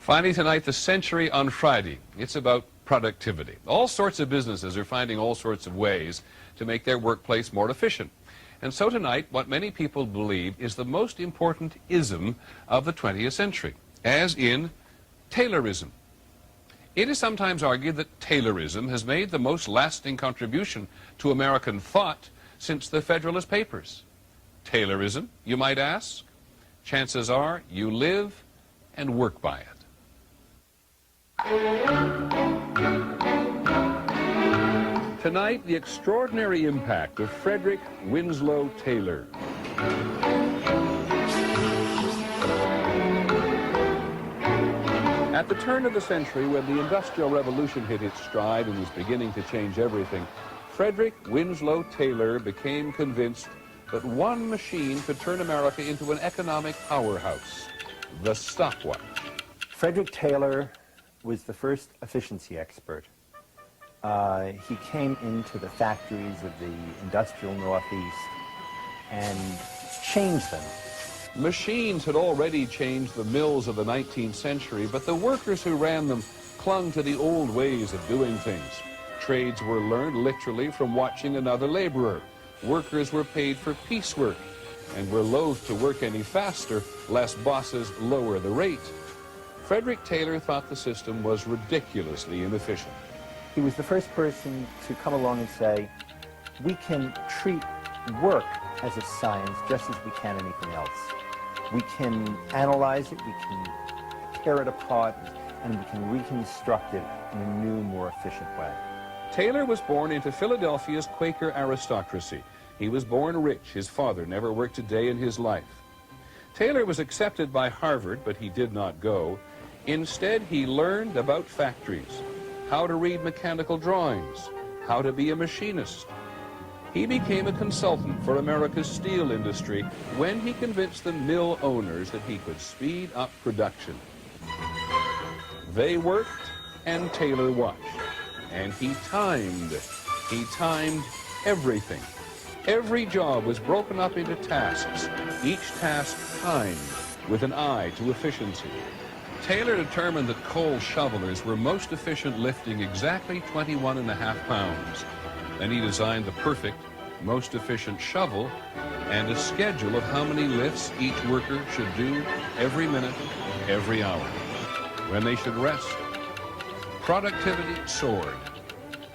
Finally tonight, the Century on Friday. It's about productivity. All sorts of businesses are finding all sorts of ways to make their workplace more efficient. And so tonight, what many people believe is the most important ism of the 20th century, as in Taylorism. It is sometimes argued that Taylorism has made the most lasting contribution to American thought since the Federalist Papers. Taylorism, you might ask? Chances are you live and work by it. Tonight, the extraordinary impact of Frederick Winslow Taylor. At the turn of the century, when the Industrial Revolution hit its stride and was beginning to change everything, Frederick Winslow Taylor became convinced that one machine could turn America into an economic powerhouse, the stopwatch. Frederick Taylor was the first efficiency expert. He came into the factories of the industrial Northeast and changed them. Machines had already changed the mills of the 19th century, but the workers who ran them clung to the old ways of doing things. Trades were learned literally from watching another laborer. Workers were paid for piecework and were loath to work any faster, lest bosses lower the rate. Frederick Taylor thought the system was ridiculously inefficient. He was the first person to come along and say, we can treat work as a science just as we can anything else. We can analyze it, we can tear it apart, and we can reconstruct it in a new, more efficient way. Taylor was born into Philadelphia's Quaker aristocracy. He was born rich. His father never worked a day in his life. Taylor was accepted by Harvard, but he did not go. Instead, he learned about factories, how to read mechanical drawings, how to be a machinist. He became a consultant for America's steel industry when he convinced the mill owners that he could speed up production. They worked and Taylor watched. And he timed everything. Every job was broken up into tasks, each task timed with an eye to efficiency. Taylor determined that coal shovelers were most efficient lifting exactly 21.5 pounds. Then he designed the perfect, most efficient shovel and a schedule of how many lifts each worker should do every minute, every hour, when they should rest. Productivity soared.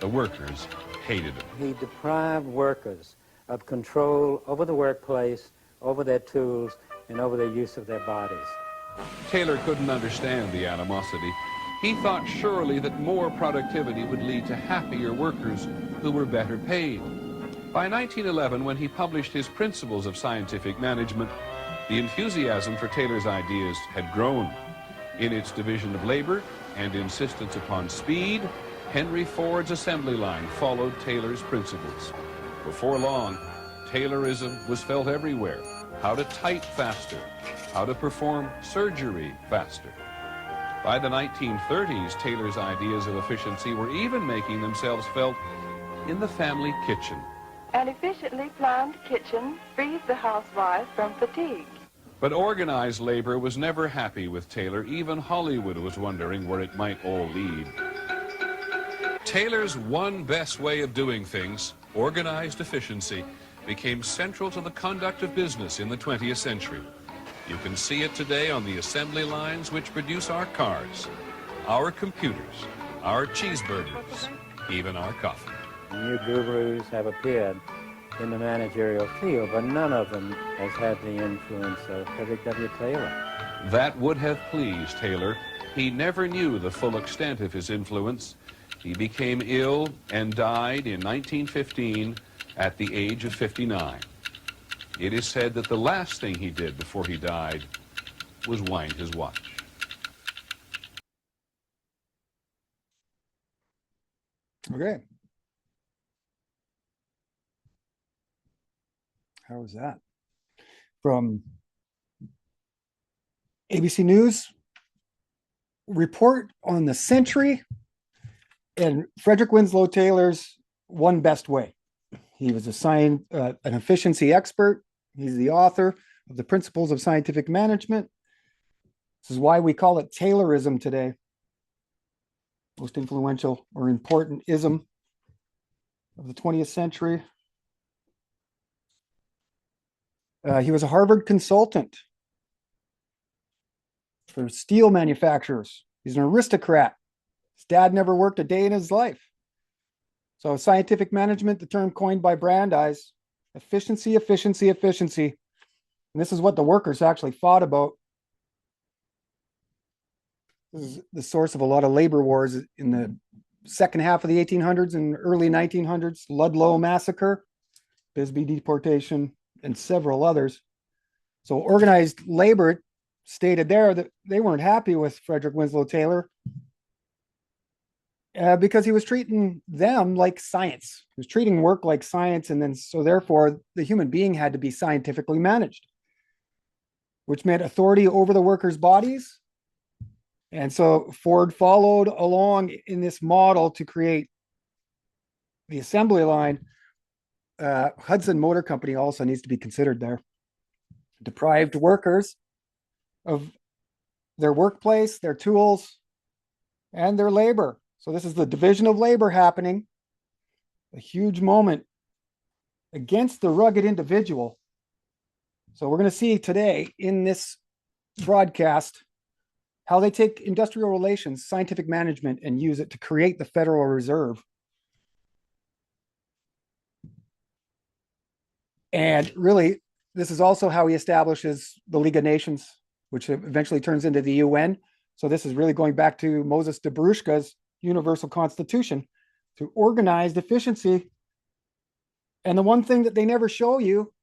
The workers hated him. He deprived workers of control over the workplace, over their tools, and over their use of their bodies. Taylor couldn't understand the animosity. He thought surely that more productivity would lead to happier workers who were better paid. By 1911, when he published his Principles of Scientific Management, the enthusiasm for Taylor's ideas had grown. In its division of labor and insistence upon speed, Henry Ford's assembly line followed Taylor's principles. Before long, Taylorism was felt everywhere. How to type faster, how to perform surgery faster. By the 1930s, Taylor's ideas of efficiency were even making themselves felt in the family kitchen. An efficiently planned kitchen frees the housewife from fatigue. But organized labor was never happy with Taylor. Even Hollywood was wondering where it might all lead. Taylor's one best way of doing things, organized efficiency, became central to the conduct of business in the 20th century. You can see it today on the assembly lines which produce our cars, our computers, our cheeseburgers, even our coffee. New gurus have appeared in the managerial field, but none of them has had the influence of Frederick W. Taylor. That would have pleased Taylor. He never knew the full extent of his influence. He became ill and died in 1915 at the age of 59. It is said that the last thing he did before he died was wind his watch. Okay. How was that? From ABC News, report on the century and Frederick Winslow Taylor's one best way. He was assigned an efficiency expert. He's the author of the Principles of Scientific Management. This is why we call it Taylorism today. Most influential or important ism of the 20th century. He was a Harvard consultant for steel manufacturers. He's an aristocrat. His dad never worked a day in his life. So scientific management, the term coined by Brandeis, efficiency, efficiency, efficiency. And this is what the workers actually fought about. This is the source of a lot of labor wars in the second half of the 1800s and early 1900s. Ludlow Massacre, Bisbee deportation, and several others. So organized labor stated there that they weren't happy with Frederick Winslow Taylor because he was treating them like science. He was treating work like science, and then so therefore the human being had to be scientifically managed, which meant authority over the workers' bodies. And so Ford followed along in this model to create the assembly line. Hudson Motor Company also needs to be considered there. Deprived workers of their workplace, their tools, and their labor. So this is the division of labor happening, a huge moment against the rugged individual. So we're going to see today in this broadcast how they take industrial relations, scientific management, and use it to create the Federal Reserve. And really, this is also how he establishes the League of Nations, which eventually turns into the UN. So this is really going back to Moses Dobrushka's Universal Constitution through organized efficiency. And the one thing that they never show you,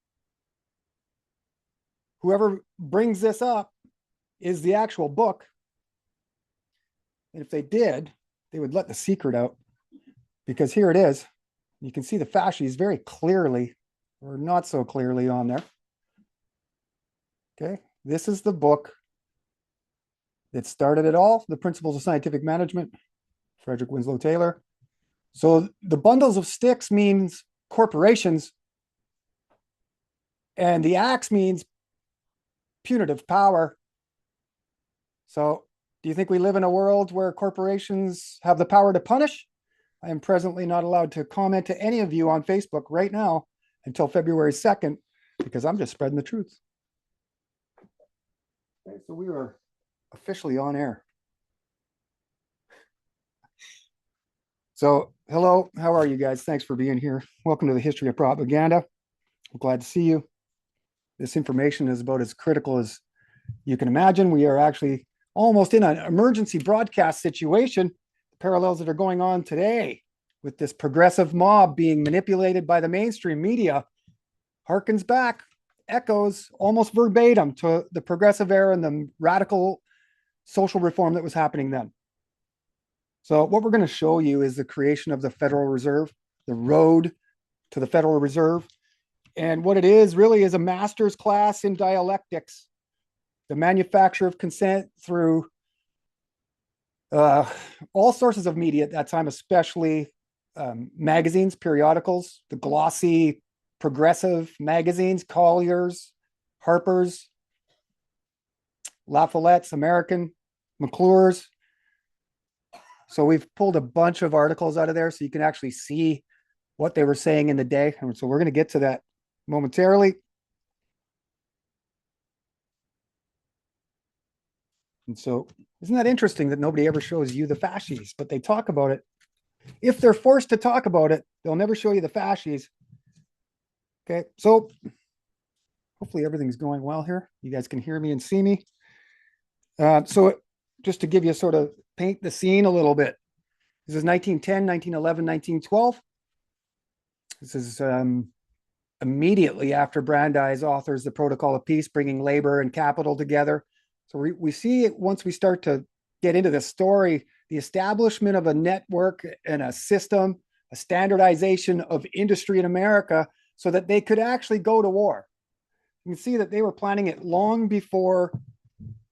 whoever brings this up, is the actual book. And if they did, they would let the secret out, because here it is. You can see the fasces very clearly, or not so clearly, on there. Okay, this is the book that started it all, The Principles of Scientific Management, Frederick Winslow Taylor. So the bundles of sticks means corporations, and the axe means punitive power. So do you think we live in a world where corporations have the power to punish? I am presently not allowed to comment to any of you on Facebook right now until February 2nd, because I'm just spreading the truth. Okay, so we are officially on air. So hello, how are you guys? Thanks for being here. Welcome to the History of Propaganda. I'm glad to see you. This information is about as critical as you can imagine. We are actually almost in an emergency broadcast situation. The parallels that are going on today with this progressive mob being manipulated by the mainstream media harkens back, echoes almost verbatim to the progressive era and the radical social reform that was happening then. So what we're going to show you is the creation of the Federal Reserve, the road to the Federal Reserve. And what it is really is a master's class in dialectics, the manufacture of consent through all sources of media at that time, especially magazines, periodicals, the glossy progressive magazines, Collier's, Harper's, La Follette's, American, McClure's. So we've pulled a bunch of articles out of there so you can actually see what they were saying in the day. And so we're going to get to that momentarily. And so isn't that interesting that nobody ever shows you the fasces, but they talk about it. If they're forced to talk about it, they'll never show you the fasces. Okay, so hopefully everything's going well here. You guys can hear me and see me. So just to give you sort of paint the scene a little bit. This is 1910, 1911, 1912. This is immediately after Brandeis authors the Protocol of Peace, bringing labor and capital together. So we see it once we start to get into the story, the establishment of a network and a system, a standardization of industry in America so that they could actually go to war. You can see that they were planning it long before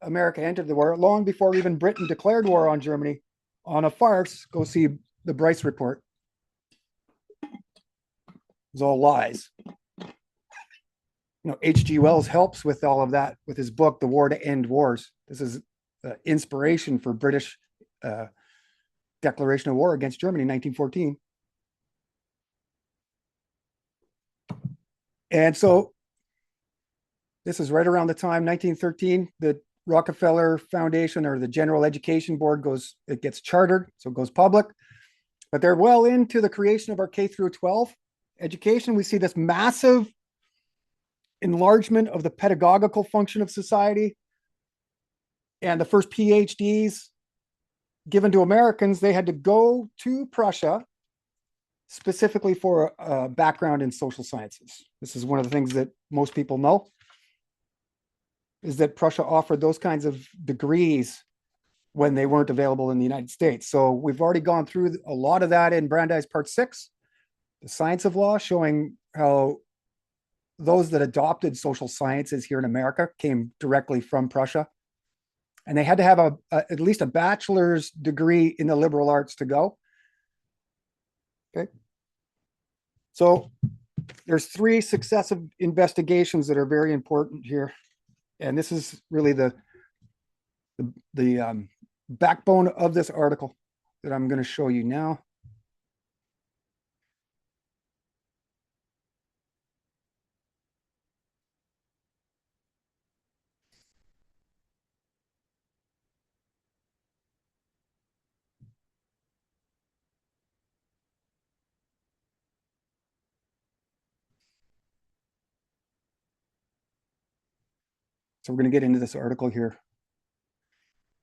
America entered the war, long before even Britain declared war on Germany on a farce. Go see the Bryce Report. It's all lies. You know, H.G. Wells helps with all of that with his book, The War to End Wars. This is inspiration for British declaration of war against Germany in 1914. And so this is right around the time, 1913, the Rockefeller Foundation or the General Education Board it gets chartered, so it goes public. But they're well into the creation of our K through 12 education. We see this massive enlargement of the pedagogical function of society. And the first PhDs given to Americans, they had to go to Prussia specifically for a background in social sciences. This is one of the things that most people know, is that Prussia offered those kinds of degrees when they weren't available in the United States. So we've already gone through a lot of that in Brandeis Part 6, the science of law, showing how those that adopted social sciences here in America came directly from Prussia. And they had to have at least a bachelor's degree in the liberal arts to go. Okay. So there's 3 successive investigations that are very important here. And this is really the backbone of this article that I'm going to show you now. So we're going to get into this article here.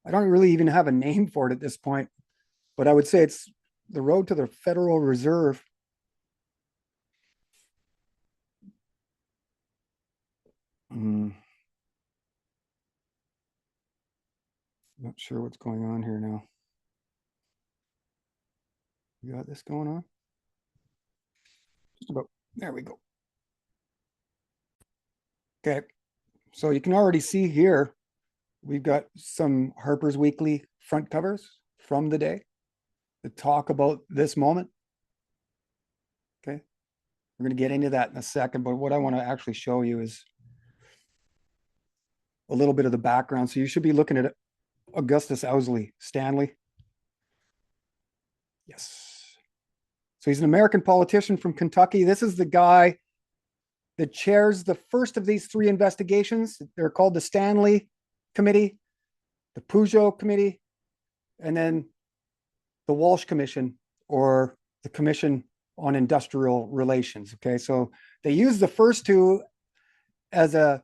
I don't really even have a name for it at this point, but I would say it's The Road to the Federal Reserve. Not sure what's going on here now. You got this going on? Just about, there we go. Okay, so you can already see here, we've got some Harper's Weekly front covers from the day that talk about this moment. Okay, we're going to get into that in a second, but what I want to actually show you is a little bit of the background. So you should be looking at Augustus Owsley Stanley. Yes. So he's an American politician from Kentucky. This is the guy that chairs the first of these 3 investigations. They're called the Stanley Committee, the Peugeot Committee, and then the Walsh Commission, or the Commission on Industrial Relations. Okay, so they use the first 2 as a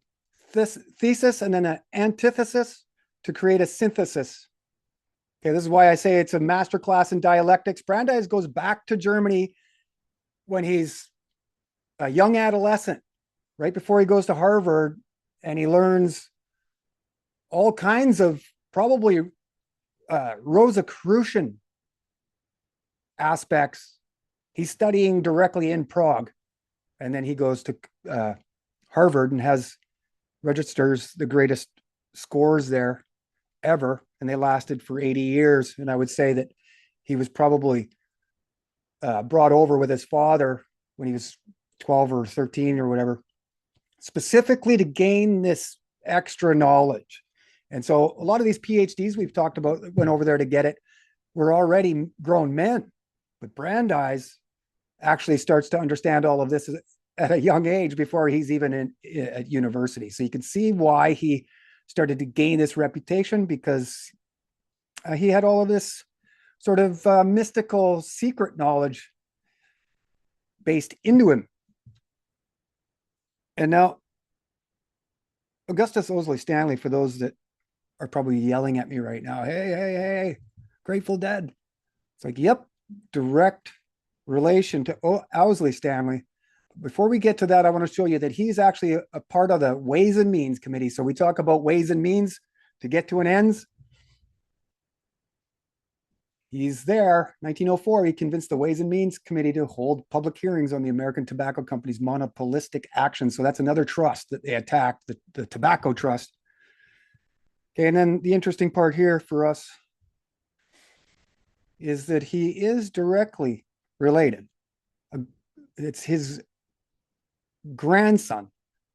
thesis and then an antithesis to create a synthesis. Okay, this is why I say it's a masterclass in dialectics. Brandeis goes back to Germany when he's a young adolescent, right before he goes to Harvard, and he learns all kinds of probably Rosicrucian aspects. He's studying directly in Prague, and then he goes to Harvard and registers the greatest scores there ever, and they lasted for 80 years. And I would say that he was probably brought over with his father when he was 12 or 13 or whatever, specifically to gain this extra knowledge. And so a lot of these PhDs we've talked about that went over there to get it were already grown men, but Brandeis actually starts to understand all of this at a young age before he's even at university. So you can see why he started to gain this reputation, because he had all of this sort of mystical secret knowledge based into him. And now, Augustus Owsley Stanley, for those that are probably yelling at me right now, hey, Grateful Dead. It's like, yep, direct relation to Owsley Stanley. Before we get to that, I want to show you that he's actually a part of the Ways and Means Committee. So we talk about ways and means to get to an ends. He's there. 1904, he convinced the Ways and Means Committee to hold public hearings on the American Tobacco Company's monopolistic actions. So that's another trust that they attacked, the Tobacco Trust. Okay, and then the interesting part here for us is that he is directly related. It's his grandson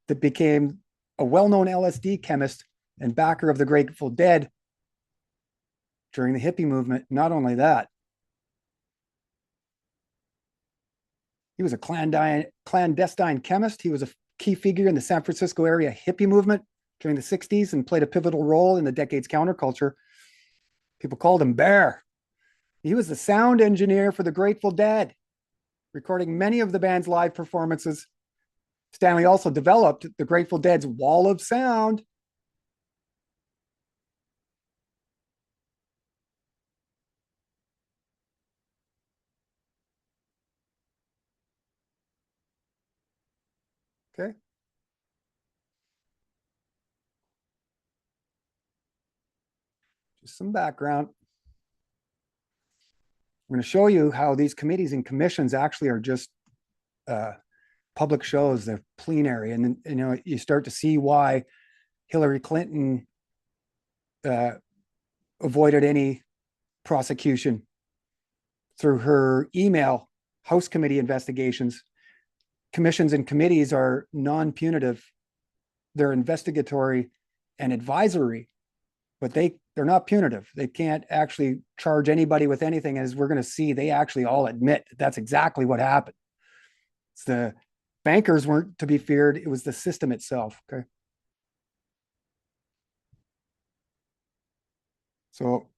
that became a well-known LSD chemist and backer of the Grateful Dead during the hippie movement. Not only that, he was a clandestine chemist. He was a key figure in the San Francisco area hippie movement during the 60s and played a pivotal role in the decade's counterculture. People called him Bear. He was the sound engineer for the Grateful Dead, recording many of the band's live performances. Stanley also developed the Grateful Dead's wall of sound. Okay. Just some background. We're going to show you how these committees and commissions actually are just public shows. They're plenary, and you start to see why Hillary Clinton avoided any prosecution through her email House committee investigations. Commissions and committees are non-punitive. They're investigatory and advisory, but they're not punitive. They can't actually charge anybody with anything. As we're going to see, they actually all admit that that's exactly what happened. It's the bankers weren't to be feared. It was the system itself. Okay. So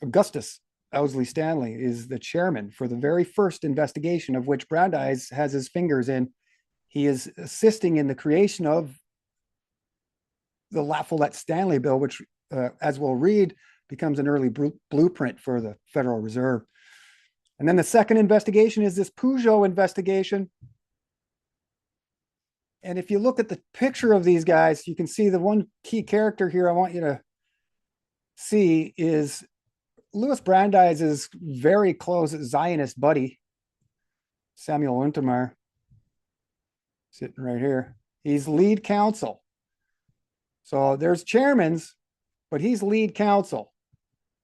Augustus Owsley Stanley is the chairman for the very first investigation of which Brandeis has his fingers in. He is assisting in the creation of the La Follette Stanley Bill, which, as we'll read, becomes an early blueprint for the Federal Reserve. And then the second investigation is this Peugeot investigation. And if you look at the picture of these guys, you can see the one key character here I want you to see is Louis Brandeis's very close Zionist buddy, Samuel Untermeyer, sitting right here. He's lead counsel. So there's chairmans, but he's lead counsel.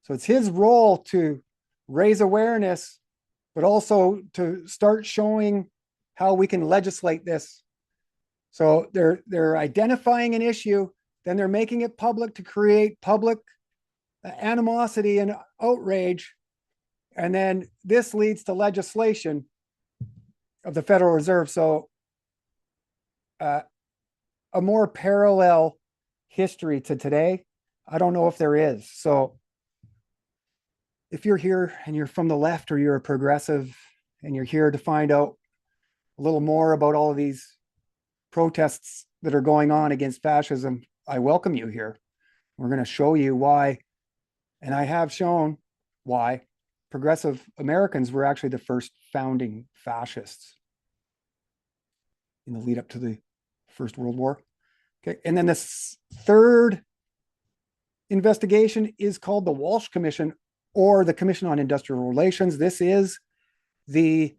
So it's his role to raise awareness, but also to start showing how we can legislate this. So they're identifying an issue, then they're making it public to create public animosity and outrage. And then this leads to legislation of the Federal Reserve. So a more parallel history to today, I don't know if there is. So if you're here and you're from the left or you're a progressive and you're here to find out a little more about all of these protests that are going on against fascism, I welcome you here. We're going to show you why, and I have shown why progressive Americans were actually the first founding fascists in the lead up to the First World War. Okay, and then this third investigation is called the Walsh Commission, or the Commission on Industrial Relations. This is the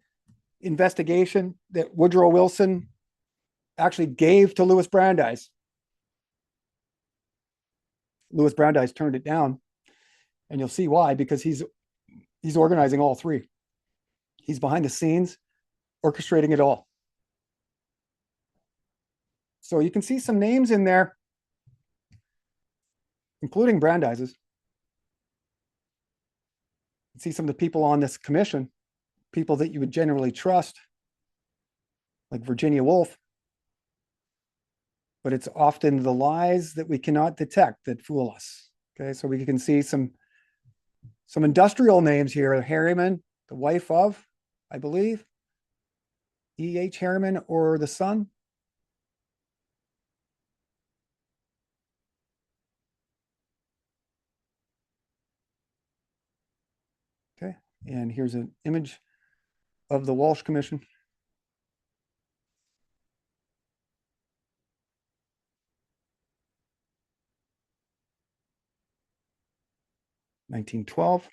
investigation that Woodrow Wilson actually gave to Louis Brandeis. Louis Brandeis turned it down, and you'll see why, because he's organizing all three. He's behind the scenes, orchestrating it all. So you can see some names in there, including Brandeis's. You see some of the people on this commission, people that you would generally trust, like Virginia Woolf. But it's often the lies that we cannot detect that fool us. Okay, so we can see some industrial names here. Harriman, the wife of, I believe, E.H. Harriman, or the son. Okay, and here's an image of the Walsh Commission. (1912).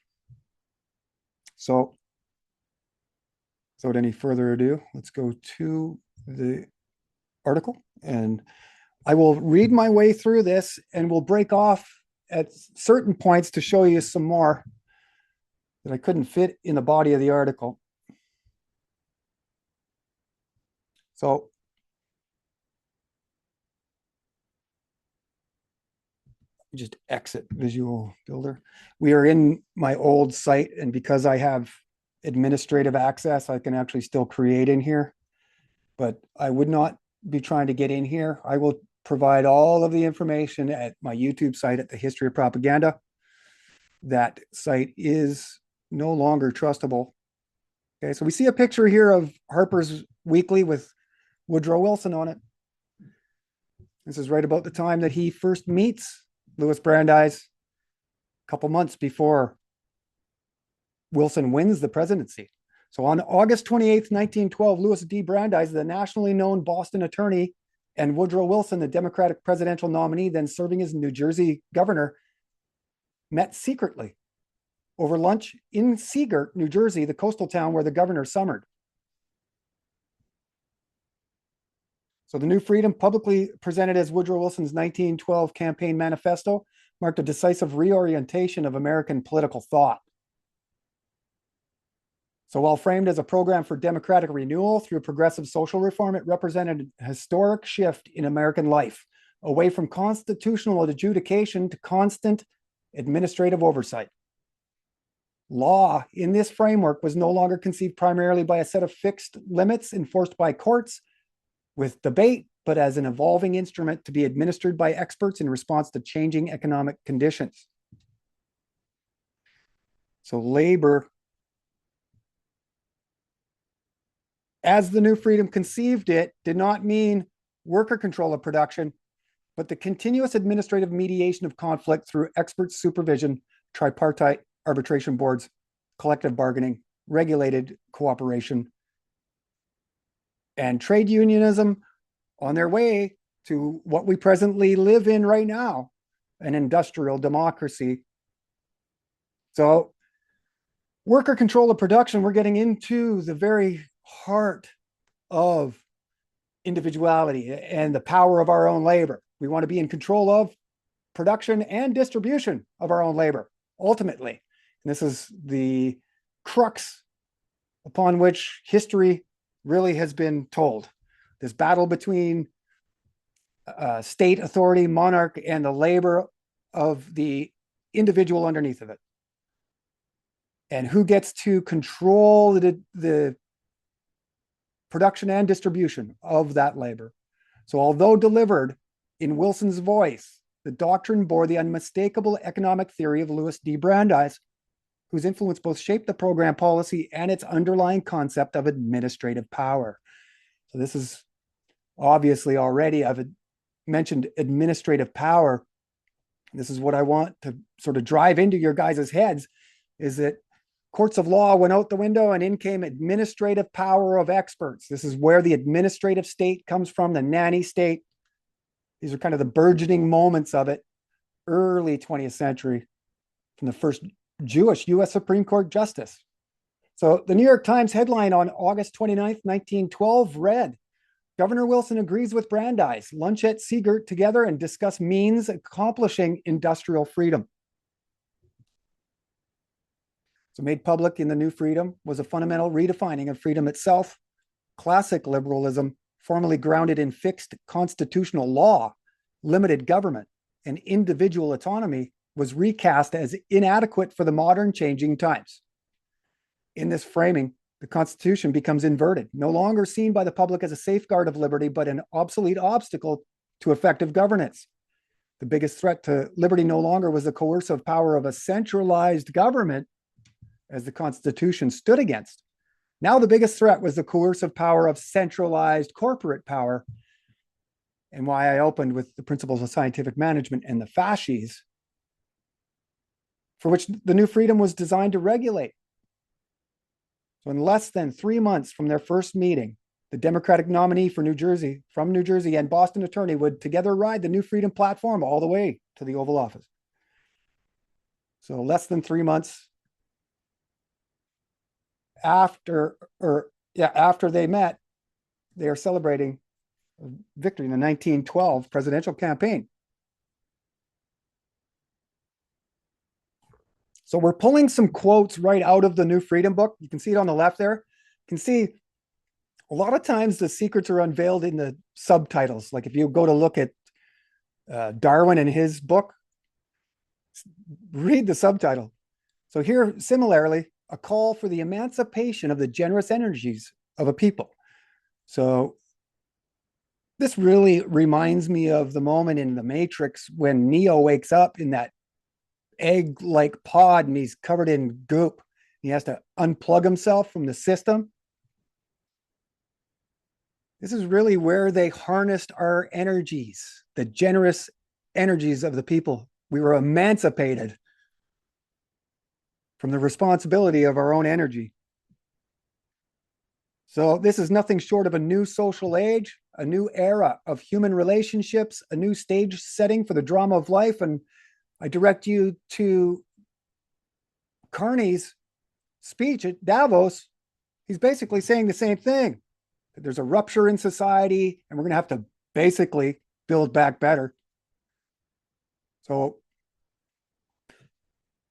So without any further ado, let's go to the article, and I will read my way through this, and we'll break off at certain points to show you some more that I couldn't fit in the body of the article. So just exit Visual Builder. We are in my old site, and because I have administrative access, I can actually still create in here, but I would not be trying to get in here. I will provide all of the information at my YouTube site at the History of Propaganda. That site is no longer trustable. Okay, so we see a picture here of Harper's Weekly with Woodrow Wilson on it. This is right about the time that he first meets Louis Brandeis, a couple months before Wilson wins the presidency. So on August 28th, 1912, Louis D. Brandeis, the nationally known Boston attorney, and Woodrow Wilson, the Democratic presidential nominee, then serving as New Jersey governor, met secretly over lunch in Seagirt, New Jersey, the coastal town where the governor summered. So the New Freedom, publicly presented as Woodrow Wilson's 1912 campaign manifesto, marked a decisive reorientation of American political thought. So while framed as a program for democratic renewal through progressive social reform, it represented a historic shift in American life, away from constitutional adjudication to constant administrative oversight. Law in this framework was no longer conceived primarily by a set of fixed limits enforced by courts with debate, but as an evolving instrument to be administered by experts in response to changing economic conditions. So labor, as the New Freedom conceived it, did not mean worker control of production, but the continuous administrative mediation of conflict through expert supervision, tripartite arbitration boards, collective bargaining, regulated cooperation, and trade unionism on their way to what we presently live in right now, an industrial democracy. So worker control of production, we're getting into the very heart of individuality and the power of our own labor. We want to be in control of production and distribution of our own labor, ultimately. And this is the crux upon which history really has been told. This battle between state authority, monarch, and the labor of the individual underneath of it. And who gets to control the production and distribution of that labor. So although delivered in Wilson's voice, the doctrine bore the unmistakable economic theory of Louis D. Brandeis, whose influence both shaped the program policy and its underlying concept of administrative power. So this is obviously already, I've mentioned administrative power. This is what I want to sort of drive into your guys' heads, is that courts of law went out the window and in came administrative power of experts. This is where the administrative state comes from, the nanny state. These are kind of the burgeoning moments of it, early 20th century, from the first Jewish U.S. Supreme Court justice. So the New York Times headline on August 29th, 1912 read, Governor Wilson agrees with Brandeis, lunch at Seagirt together and discuss means accomplishing industrial freedom. So made public in the New Freedom was a fundamental redefining of freedom itself. Classic liberalism, formally grounded in fixed constitutional law, limited government, and individual autonomy, was recast as inadequate for the modern changing times. In this framing, the Constitution becomes inverted, no longer seen by the public as a safeguard of liberty, but an obsolete obstacle to effective governance. The biggest threat to liberty no longer was the coercive power of a centralized government, as the Constitution stood against. Now the biggest threat was the coercive power of centralized corporate power, and why I opened with the principles of scientific management and the fasces, for which the New Freedom was designed to regulate. So in less than 3 months from their first meeting, the Democratic nominee for New Jersey, from New Jersey, and Boston attorney would together ride the New Freedom platform all the way to the Oval Office. So less than 3 months after they met, they are celebrating victory in the 1912 presidential campaign. So we're pulling some quotes right out of the New Freedom book. You can see it on the left there. You can see a lot of times the secrets are unveiled in the subtitles. Like if you go to look at Darwin and his book, Read the subtitle. So here, similarly, a call for the emancipation of the generous energies of a people. So this really reminds me of the moment in The Matrix when Neo wakes up in that egg-like pod and he's covered in goop. He has to unplug himself from the system. This is really where they harnessed our energies, the generous energies of the people. We were emancipated from the responsibility of our own energy. So this is nothing short of a new social age, a new era of human relationships, a new stage setting for the drama of life. And I direct you to Carney's speech at Davos. He's basically saying the same thing. That there's a rupture in society and we're going to have to basically build back better. So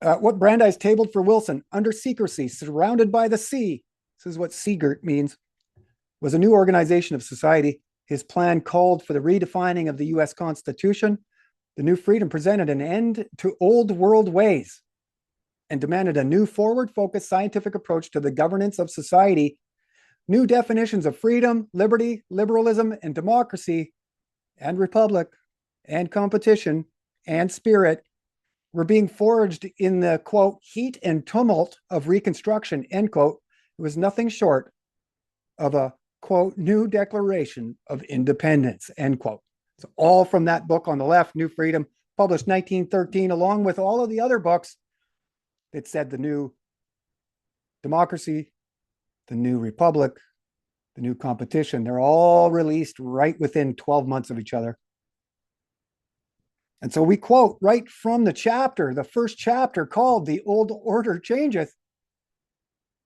what Brandeis tabled for Wilson under secrecy, surrounded by the sea, this is what Seegert means, was a new organization of society. His plan called for the redefining of the US Constitution. The new freedom presented an end to old world ways and demanded a new forward-focused scientific approach to the governance of society. New definitions of freedom, liberty, liberalism, and democracy, and republic, and competition, and spirit were being forged in the, quote, heat and tumult of Reconstruction, end quote. It was nothing short of a, quote, new declaration of independence, end quote. So all from that book on the left, New Freedom, published 1913, along with all of the other books that said the new democracy, the new republic, the new competition. They're all released right within 12 months of each other. And so we quote right from the chapter, the first chapter called The Old Order Changeth.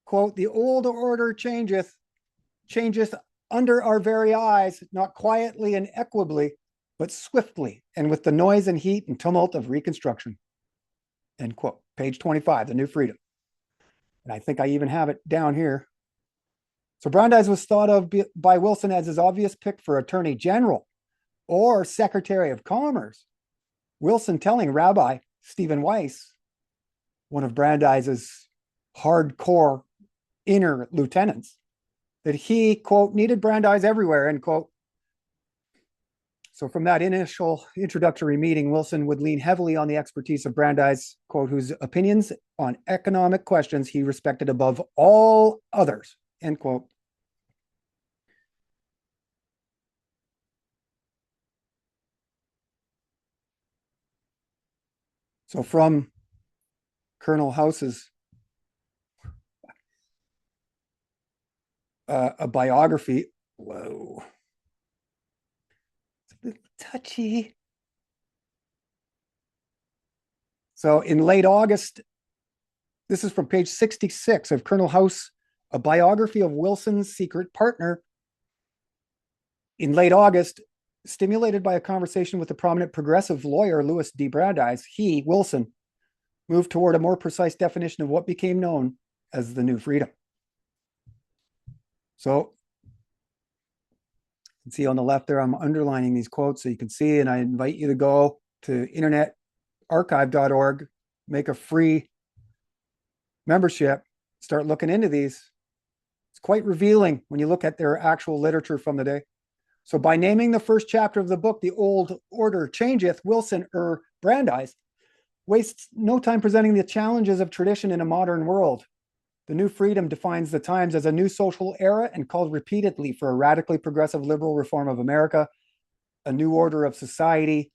Quote, the old order changeth under our very eyes, not quietly and equably, but swiftly, and with the noise and heat and tumult of Reconstruction. End quote. Page 25, The New Freedom. And I think I even have it down here. So Brandeis was thought of by Wilson as his obvious pick for Attorney General or Secretary of Commerce. Wilson telling Rabbi Stephen Weiss, one of Brandeis's hardcore inner lieutenants, that he, quote, needed Brandeis everywhere, end quote. So from that initial introductory meeting, Wilson would lean heavily on the expertise of Brandeis, quote, whose opinions on economic questions he respected above all others, end quote. So from Colonel House's a biography, whoa, it's a little touchy. So in late August, this is from page 66 of Colonel House, a biography of Wilson's secret partner. In late August, stimulated by a conversation with the prominent progressive lawyer, Louis D. Brandeis, he, Wilson, moved toward a more precise definition of what became known as the New Freedom. So you can see on the left there, I'm underlining these quotes so you can see, and I invite you to go to internetarchive.org, make a free membership, start looking into these. It's quite revealing when you look at their actual literature from the day. So by naming the first chapter of the book, The Old Order Changeth, Wilson Brandeis wastes no time presenting the challenges of tradition in a modern world. The New Freedom defines the times as a new social era and called repeatedly for a radically progressive liberal reform of America, a new order of society.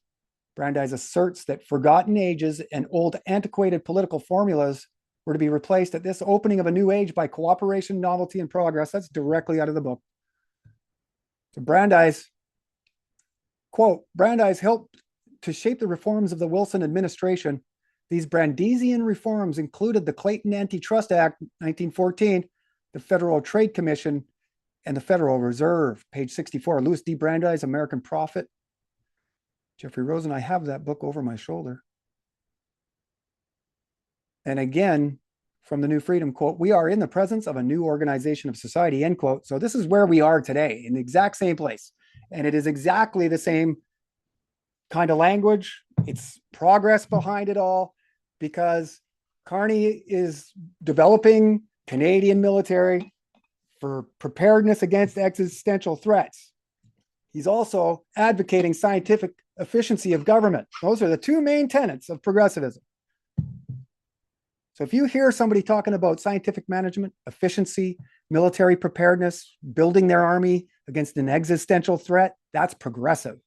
Brandeis asserts that forgotten ages and old antiquated political formulas were to be replaced at this opening of a new age by cooperation, novelty, and progress. That's directly out of the book. So Brandeis, quote, Brandeis helped to shape the reforms of the Wilson administration. These Brandeisian reforms included the Clayton Antitrust Act, 1914, the Federal Trade Commission, and the Federal Reserve. Page 64, Louis D. Brandeis, American Prophet. Jeffrey Rosen, I have that book over my shoulder. And again, from the New Freedom, quote, we are in the presence of a new organization of society, end quote. So this is where we are today, in the exact same place. And it is exactly the same kind of language. It's progress behind it all. because Carney is developing Canadian military for preparedness against existential threats. He's also advocating scientific efficiency of government. Those are the two main tenets of progressivism. So if you hear somebody talking about scientific management, efficiency, military preparedness, building their army against an existential threat, that's progressive.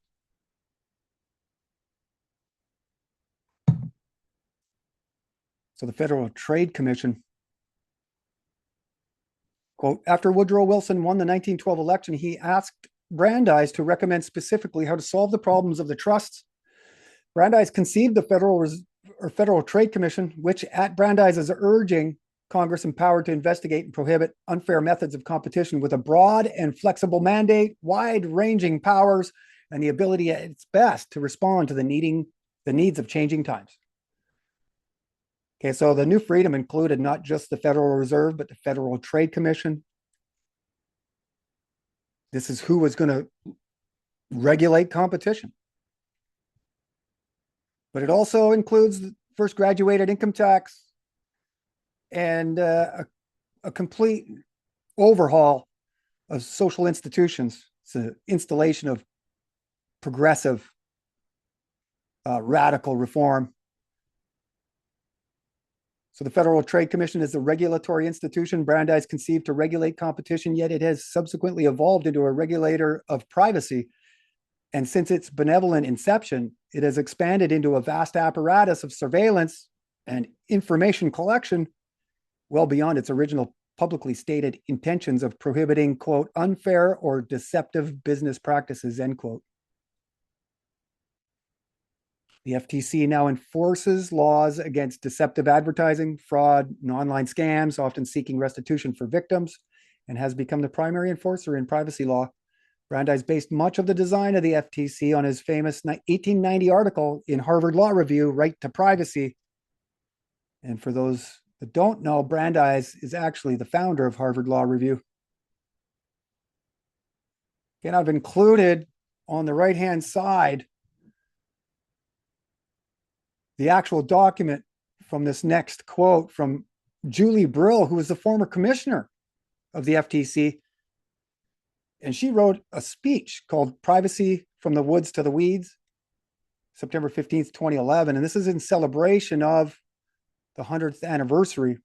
So the Federal Trade Commission, quote, after Woodrow Wilson won the 1912 election, he asked Brandeis to recommend specifically how to solve the problems of the trusts. Brandeis conceived the Federal Trade Commission, which at Brandeis's urging, Congress empowered to investigate and prohibit unfair methods of competition with a broad and flexible mandate, wide-ranging powers, and the ability at its best to respond to the needs of changing times. Okay, so the new freedom included not just the Federal Reserve, but the Federal Trade Commission. This is who was going to regulate competition. But it also includes the first graduated income tax and a complete overhaul of social institutions. It's an installation of progressive, radical reform. So the Federal Trade Commission is a regulatory institution Brandeis conceived to regulate competition, yet it has subsequently evolved into a regulator of privacy. And since its benevolent inception, it has expanded into a vast apparatus of surveillance and information collection well beyond its original publicly stated intentions of prohibiting, quote, unfair or deceptive business practices, end quote. The FTC now enforces laws against deceptive advertising, fraud, and online scams, often seeking restitution for victims, and has become the primary enforcer in privacy law. Brandeis based much of the design of the FTC on his famous 1890 article in Harvard Law Review, Right to Privacy. And for those that don't know, Brandeis is actually the founder of Harvard Law Review. Again, I've included on the right-hand side the actual document from this next quote from Julie Brill, who was the former commissioner of the FTC. And she wrote a speech called Privacy from the Woods to the Weeds, September 15th, 2011. And this is in celebration of the 100th anniversary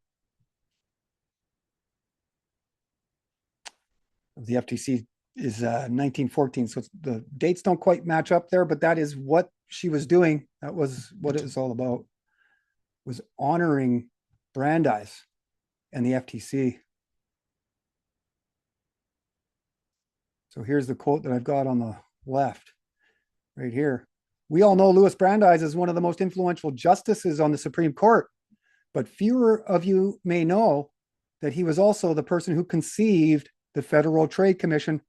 of the FTC is 1914. So the dates don't quite match up there, but that is what she was doing. That was what it was all about, was honoring Brandeis and the FTC. So here's the quote that I've got on the left right here. We all know Louis Brandeis is one of the most influential justices on the Supreme Court, but fewer of you may know that he was also the person who conceived the Federal Trade Commission.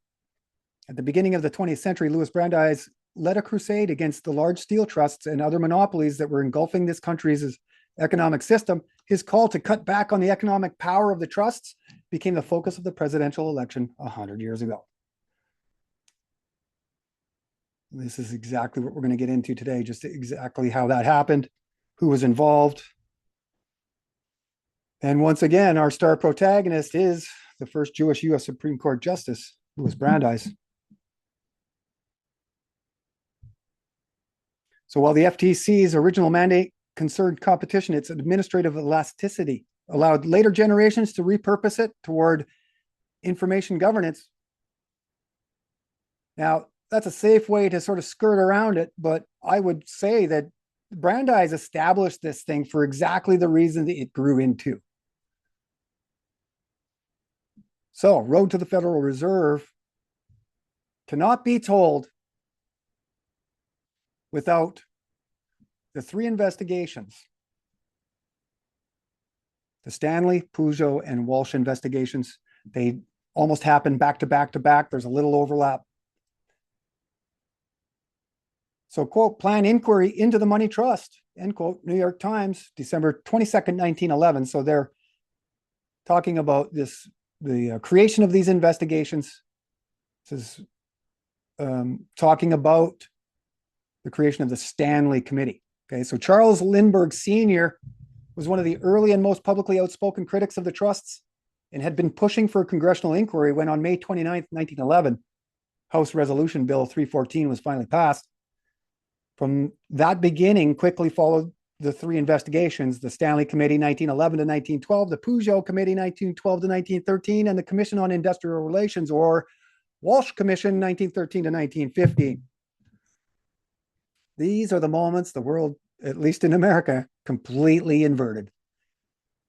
At the beginning of the 20th century, Louis Brandeis led a crusade against the large steel trusts and other monopolies that were engulfing this country's economic system. His call to cut back on the economic power of the trusts became the focus of the presidential election 100 years ago. This is exactly what we're going to get into today, just exactly how that happened, who was involved. And once again, our star protagonist is the first Jewish U.S. Supreme Court Justice, Louis Brandeis. So while the FTC's original mandate concerned competition, its administrative elasticity allowed later generations to repurpose it toward information governance. Now, that's a safe way to sort of skirt around it, but I would say that Brandeis established this thing for exactly the reason that it grew into. So, road to the Federal Reserve cannot be told without the three investigations: the Stanley, Peugeot, and Walsh investigations. They almost happened back to back to back. There's a little overlap. So, quote, plan inquiry into the money trust, end quote, New York Times, December 22nd, 1911. So they're talking about this, the creation of these investigations. This is talking about the creation of the Stanley Committee. Okay, so Charles Lindbergh Sr. was one of the early and most publicly outspoken critics of the trusts and had been pushing for a congressional inquiry when on May 29th, 1911, House Resolution Bill 314 was finally passed. From that beginning, quickly followed the three investigations: the Stanley Committee 1911 to 1912, the Peugeot Committee 1912 to 1913, and the Commission on Industrial Relations, or Walsh Commission 1913 to 1915. These are the moments the world, at least in America, completely inverted.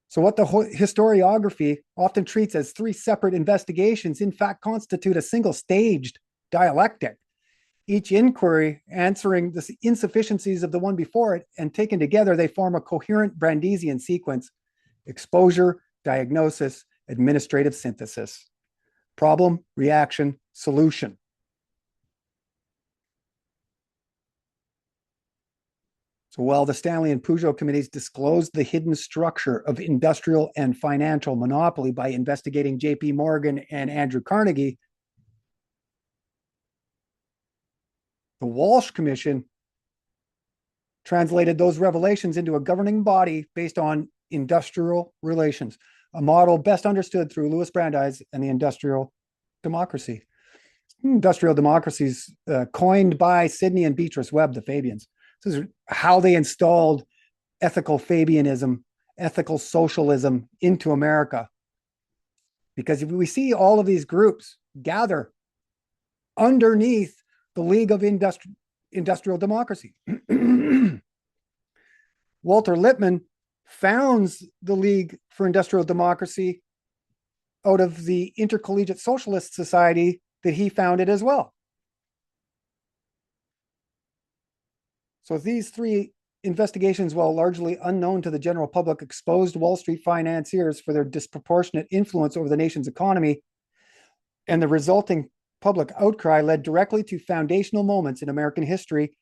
So what the historiography often treats as three separate investigations in fact constitute a single staged dialectic, each inquiry answering the insufficiencies of the one before it, and taken together, they form a coherent Brandeisian sequence: exposure, diagnosis, administrative synthesis, problem, reaction, solution. So while the Stanley and Peugeot committees disclosed the hidden structure of industrial and financial monopoly by investigating J.P. Morgan and Andrew Carnegie, the Walsh Commission translated those revelations into a governing body based on industrial relations, a model best understood through Louis Brandeis and the industrial democracy. Industrial democracies coined by Sidney and Beatrice Webb, the Fabians. This is how they installed ethical Fabianism, ethical socialism into America. Because if we see all of these groups gather underneath the League of Industrial Democracy. Walter Lippmann founds the League for Industrial Democracy out of the Intercollegiate Socialist Society that he founded as well. So these three investigations, while largely unknown to the general public, exposed Wall Street financiers for their disproportionate influence over the nation's economy, and the resulting public outcry led directly to foundational moments in American history: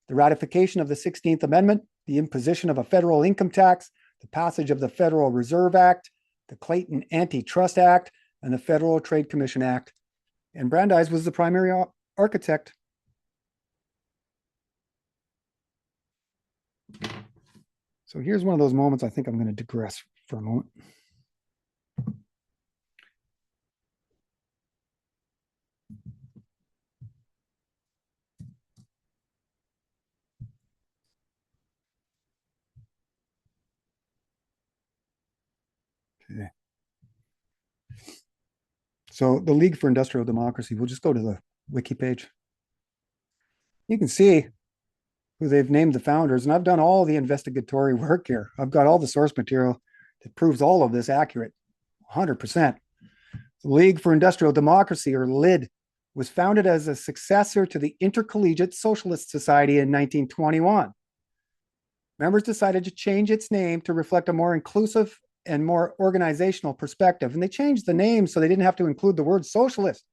the ratification of the 16th Amendment, the imposition of a federal income tax, the passage of the Federal Reserve Act, the Clayton Antitrust Act, and the Federal Trade Commission Act. And Brandeis was the primary architect. So here's one of those moments I think I'm going to digress for a moment. Okay. So the League for Industrial Democracy, we'll just go to the wiki page. You can see who they've named the founders, and I've done all the investigatory work here. I've got all the source material that proves all of this accurate, 100%. The League for Industrial Democracy, or LID, was founded as a successor to the Intercollegiate Socialist Society in 1921. Members decided to change its name to reflect a more inclusive and more organizational perspective, and they changed the name so they didn't have to include the word socialist.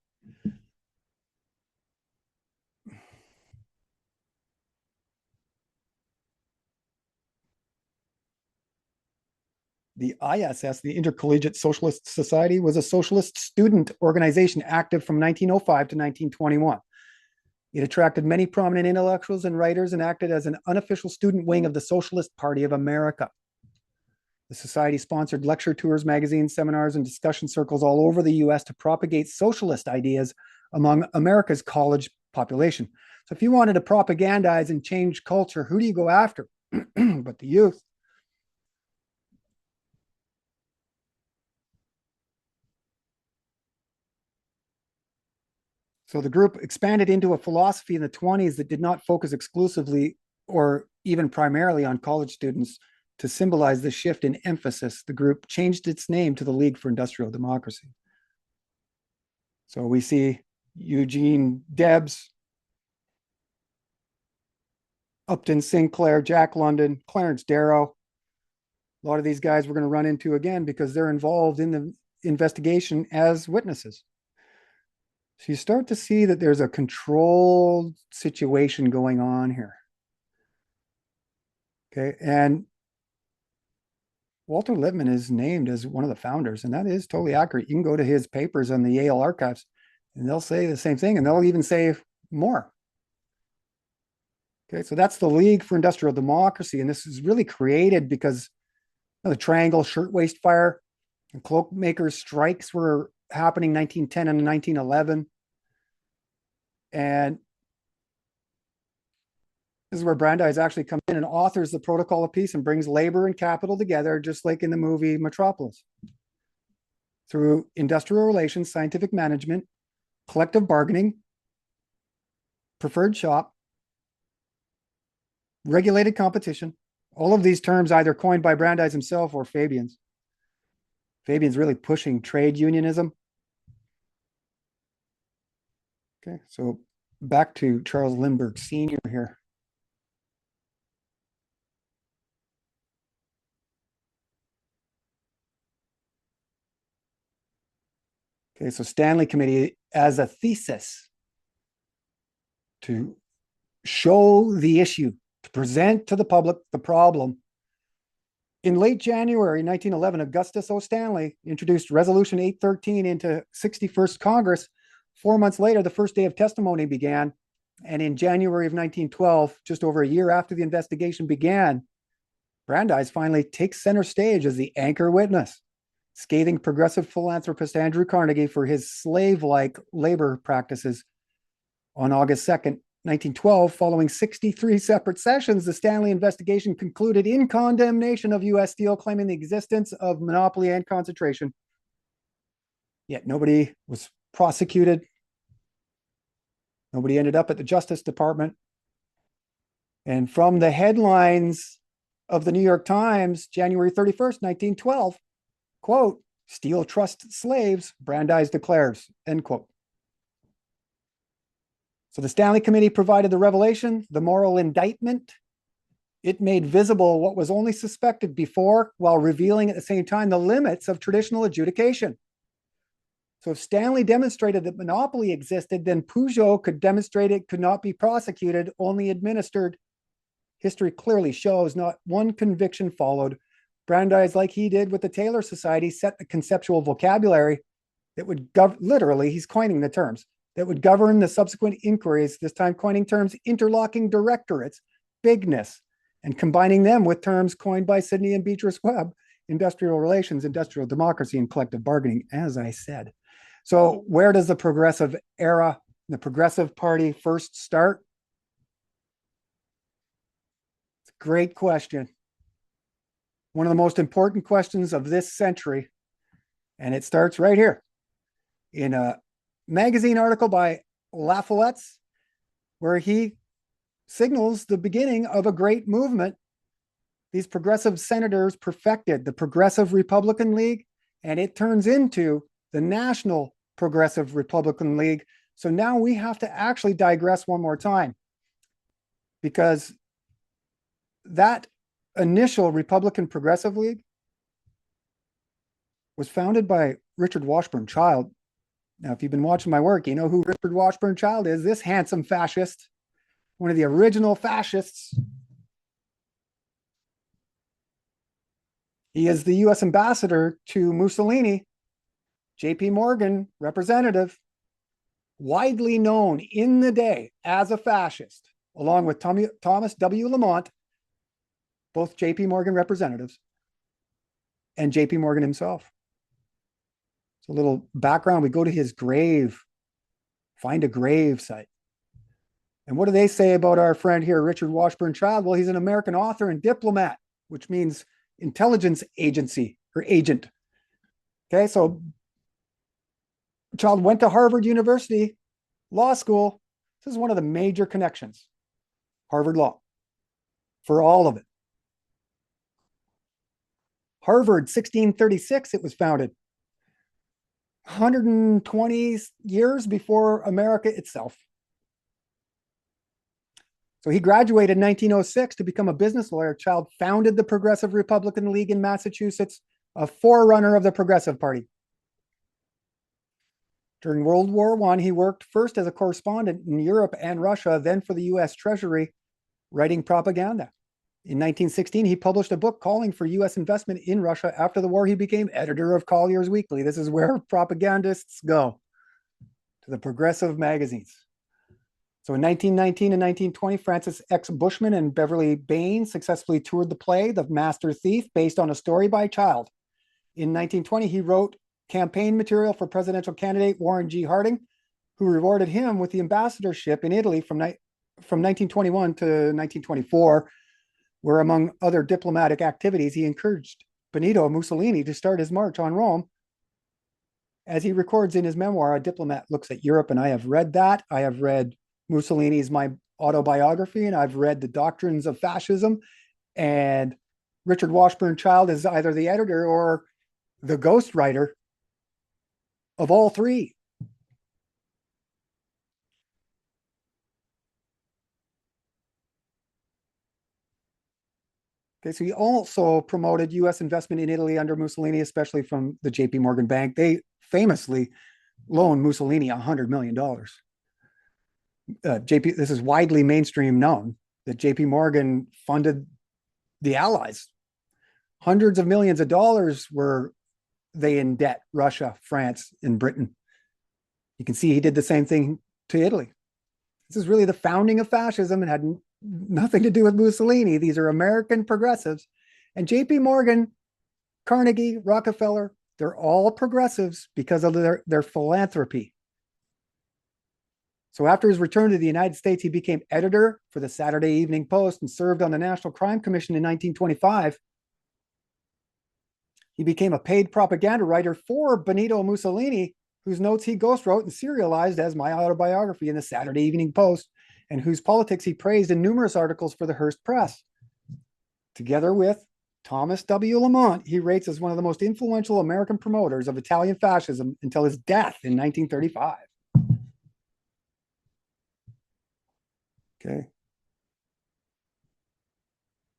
The ISS, the Intercollegiate Socialist Society, was a socialist student organization active from 1905 to 1921. It attracted many prominent intellectuals and writers and acted as an unofficial student wing of the Socialist Party of America. The society sponsored lecture tours, magazines, seminars, and discussion circles all over the US to propagate socialist ideas among America's college population. So if you wanted to propagandize and change culture, who do you go after? But the youth. So the group expanded into a philosophy in the 1920s that did not focus exclusively or even primarily on college students. To symbolize the shift in emphasis, the group changed its name to the League for Industrial Democracy. So we see Eugene Debs, Upton Sinclair, Jack London, Clarence Darrow. A lot of these guys we're going to run into again because they're involved in the investigation as witnesses. So you start to see that there's a controlled situation going on here. Okay, and Walter Lippmann is named as one of the founders, and that is totally accurate. You can go to his papers on the Yale archives, and they'll say the same thing, and they'll even say more. Okay, so that's the League for Industrial Democracy, and this is really created because the Triangle Shirtwaist Fire and cloak makers strikes were happening 1910 and 1911. And this is where Brandeis actually comes in and authors the Protocol of Peace and brings labor and capital together, just like in the movie Metropolis. Through industrial relations, scientific management, collective bargaining, preferred shop, regulated competition, all of these terms either coined by Brandeis himself or Fabian's. Fabian's really pushing trade unionism. Okay, so back to Charles Lindbergh Sr. here. Okay, so Stanley Committee as a thesis to show the issue, to present to the public the problem. In late January 1911, Augustus O. Stanley introduced Resolution 813 into 61st Congress. 4 months later, the first day of testimony began. And in January of 1912, just over a year after the investigation began, Brandeis finally takes center stage as the anchor witness, scathing progressive philanthropist Andrew Carnegie for his slave-like labor practices. On August 2nd, 1912, following 63 separate sessions, the Stanley investigation concluded in condemnation of U.S. Steel, claiming the existence of monopoly and concentration. Yet nobody was prosecuted. Nobody ended up at the Justice Department. And from the headlines of the New York Times, January 31st, 1912, quote, "Steel trusts slaves, Brandeis declares," end quote. So the Stanley Committee provided the revelation, the moral indictment. It made visible what was only suspected before, while revealing at the same time the limits of traditional adjudication. So if Stanley demonstrated that monopoly existed, then Peugeot could demonstrate it could not be prosecuted, only administered. History clearly shows not one conviction followed. Brandeis, like he did with the Taylor Society, set the conceptual vocabulary that would literally, he's coining the terms, that would govern the subsequent inquiries, this time coining terms interlocking directorates, bigness, and combining them with terms coined by Sidney and Beatrice Webb, industrial relations, industrial democracy, and collective bargaining, as I said. So where does the progressive era, the Progressive Party first start? It's a great question. One of the most important questions of this century. And it starts right here in a magazine article by La Follette's, where he signals the beginning of a great movement. These progressive senators perfected the Progressive Republican League, and it turns into the National Progressive Republican League. So now we have to actually digress one more time, because that initial Republican Progressive League was founded by Richard Washburn Child. Now, if you've been watching my work, you know who Richard Washburn Child is, this handsome fascist, one of the original fascists. He is the US ambassador to Mussolini, JP Morgan representative, widely known in the day as a fascist, along with Thomas W. Lamont, both JP Morgan representatives, and JP Morgan himself. So a little background, we go to his grave, find a grave site. And what do they say about our friend here, Richard Washburn Child? Well, he's an American author and diplomat, which means intelligence agency or agent. Okay, so Child went to Harvard University Law School. This is one of the major connections, Harvard Law, for all of it. Harvard, 1636, it was founded. 120 years before America itself. So he graduated in 1906 to become a business lawyer. Child founded the Progressive Republican League in Massachusetts, a forerunner of the Progressive Party. During World War I, he worked first as a correspondent in Europe and Russia, then for the US Treasury, writing propaganda. In 1916, he published a book calling for US investment in Russia. After the war, he became editor of Collier's Weekly. This is where propagandists go, to the progressive magazines. So in 1919 and 1920, Francis X. Bushman and Beverly Bain successfully toured the play, The Master Thief, based on a story by Child. In 1920, he wrote campaign material for presidential candidate Warren G. Harding, who rewarded him with the ambassadorship in Italy from 1921 to 1924, where, among other diplomatic activities, he encouraged Benito Mussolini to start his march on Rome. As he records in his memoir, A Diplomat Looks at Europe, and I have read that. I have read Mussolini's My Autobiography, and I've read The Doctrines of Fascism. And Richard Washburn Child is either the editor or the ghostwriter of all three. Okay, so he also promoted U.S. investment in Italy under Mussolini, especially from the J.P. Morgan Bank. They famously loaned Mussolini $100 million. This is widely mainstream known that J.P. Morgan funded the Allies. Hundreds of millions of dollars were they in debt, Russia, France, and Britain. You can see he did the same thing to Italy. This is really the founding of fascism and had nothing to do with Mussolini. These are American progressives. And J.P. Morgan, Carnegie, Rockefeller, they're all progressives because of their philanthropy. So after his return to the United States, he became editor for the Saturday Evening Post and served on the National Crime Commission in 1925. He became a paid propaganda writer for Benito Mussolini, whose notes he ghostwrote and serialized as My Autobiography in the Saturday Evening Post, and whose politics he praised in numerous articles for the Hearst Press. Together with Thomas W. Lamont, he rates as one of the most influential American promoters of Italian fascism until his death in 1935. Okay.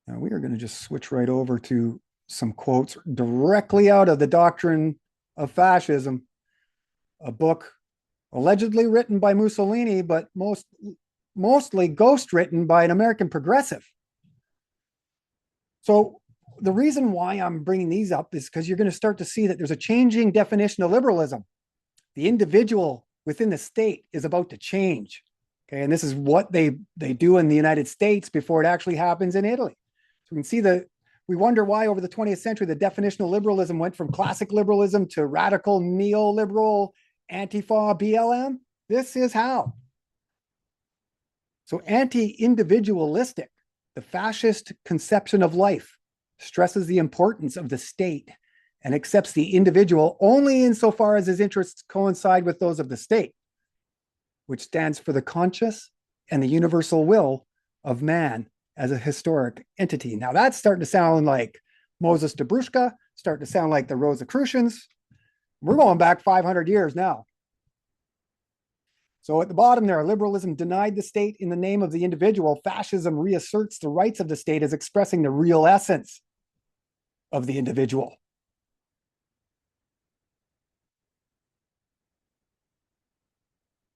Now we are going to just switch right over to some quotes directly out of The Doctrine of Fascism, a book allegedly written by Mussolini, but mostly ghost written by an American progressive. So the reason why I'm bringing these up is because you're going to start to see that there's a changing definition of liberalism. The individual within the state is about to change. Okay, and this is what they do in the United States before it actually happens in Italy. So we can see we wonder why over the 20th century, the definition of liberalism went from classic liberalism to radical neoliberal Antifa BLM. This is how. So anti-individualistic, the fascist conception of life, stresses the importance of the state and accepts the individual only insofar as his interests coincide with those of the state, which stands for the conscious and the universal will of man as a historic entity. Now that's starting to sound like Moses Dobrushka, starting to sound like the Rosicrucians. We're going back 500 years now. So at the bottom there, liberalism denied the state in the name of the individual. Fascism reasserts the rights of the state as expressing the real essence of the individual.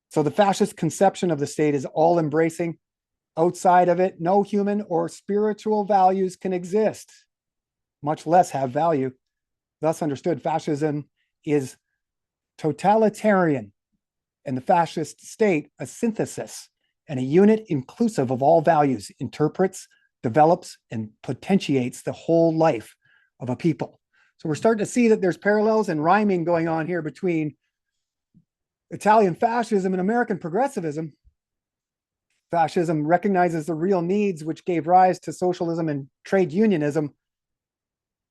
So the fascist conception of the state is all embracing. Outside of it, no human or spiritual values can exist, much less have value. Thus understood, fascism is totalitarian, and the fascist state a synthesis and a unit inclusive of all values, interprets, develops, and potentiates the whole life of a people. So we're starting to see that there's parallels and rhyming going on here between Italian fascism and American progressivism. Fascism recognizes the real needs which gave rise to socialism and trade unionism,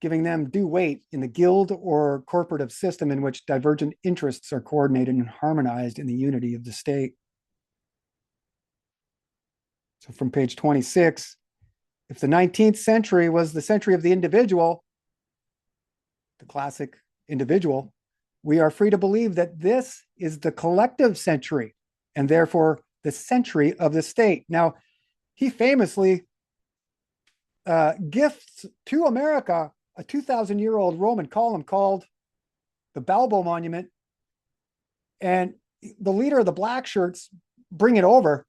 giving them due weight in the guild or corporative system in which divergent interests are coordinated and harmonized in the unity of the state. So from page 26, if the 19th century was the century of the individual, the classic individual, we are free to believe that this is the collective century and therefore the century of the state. Now, he famously gifts to America a 2,000-year-old Roman column called the Balbo Monument. And the leader of the black shirts bring it over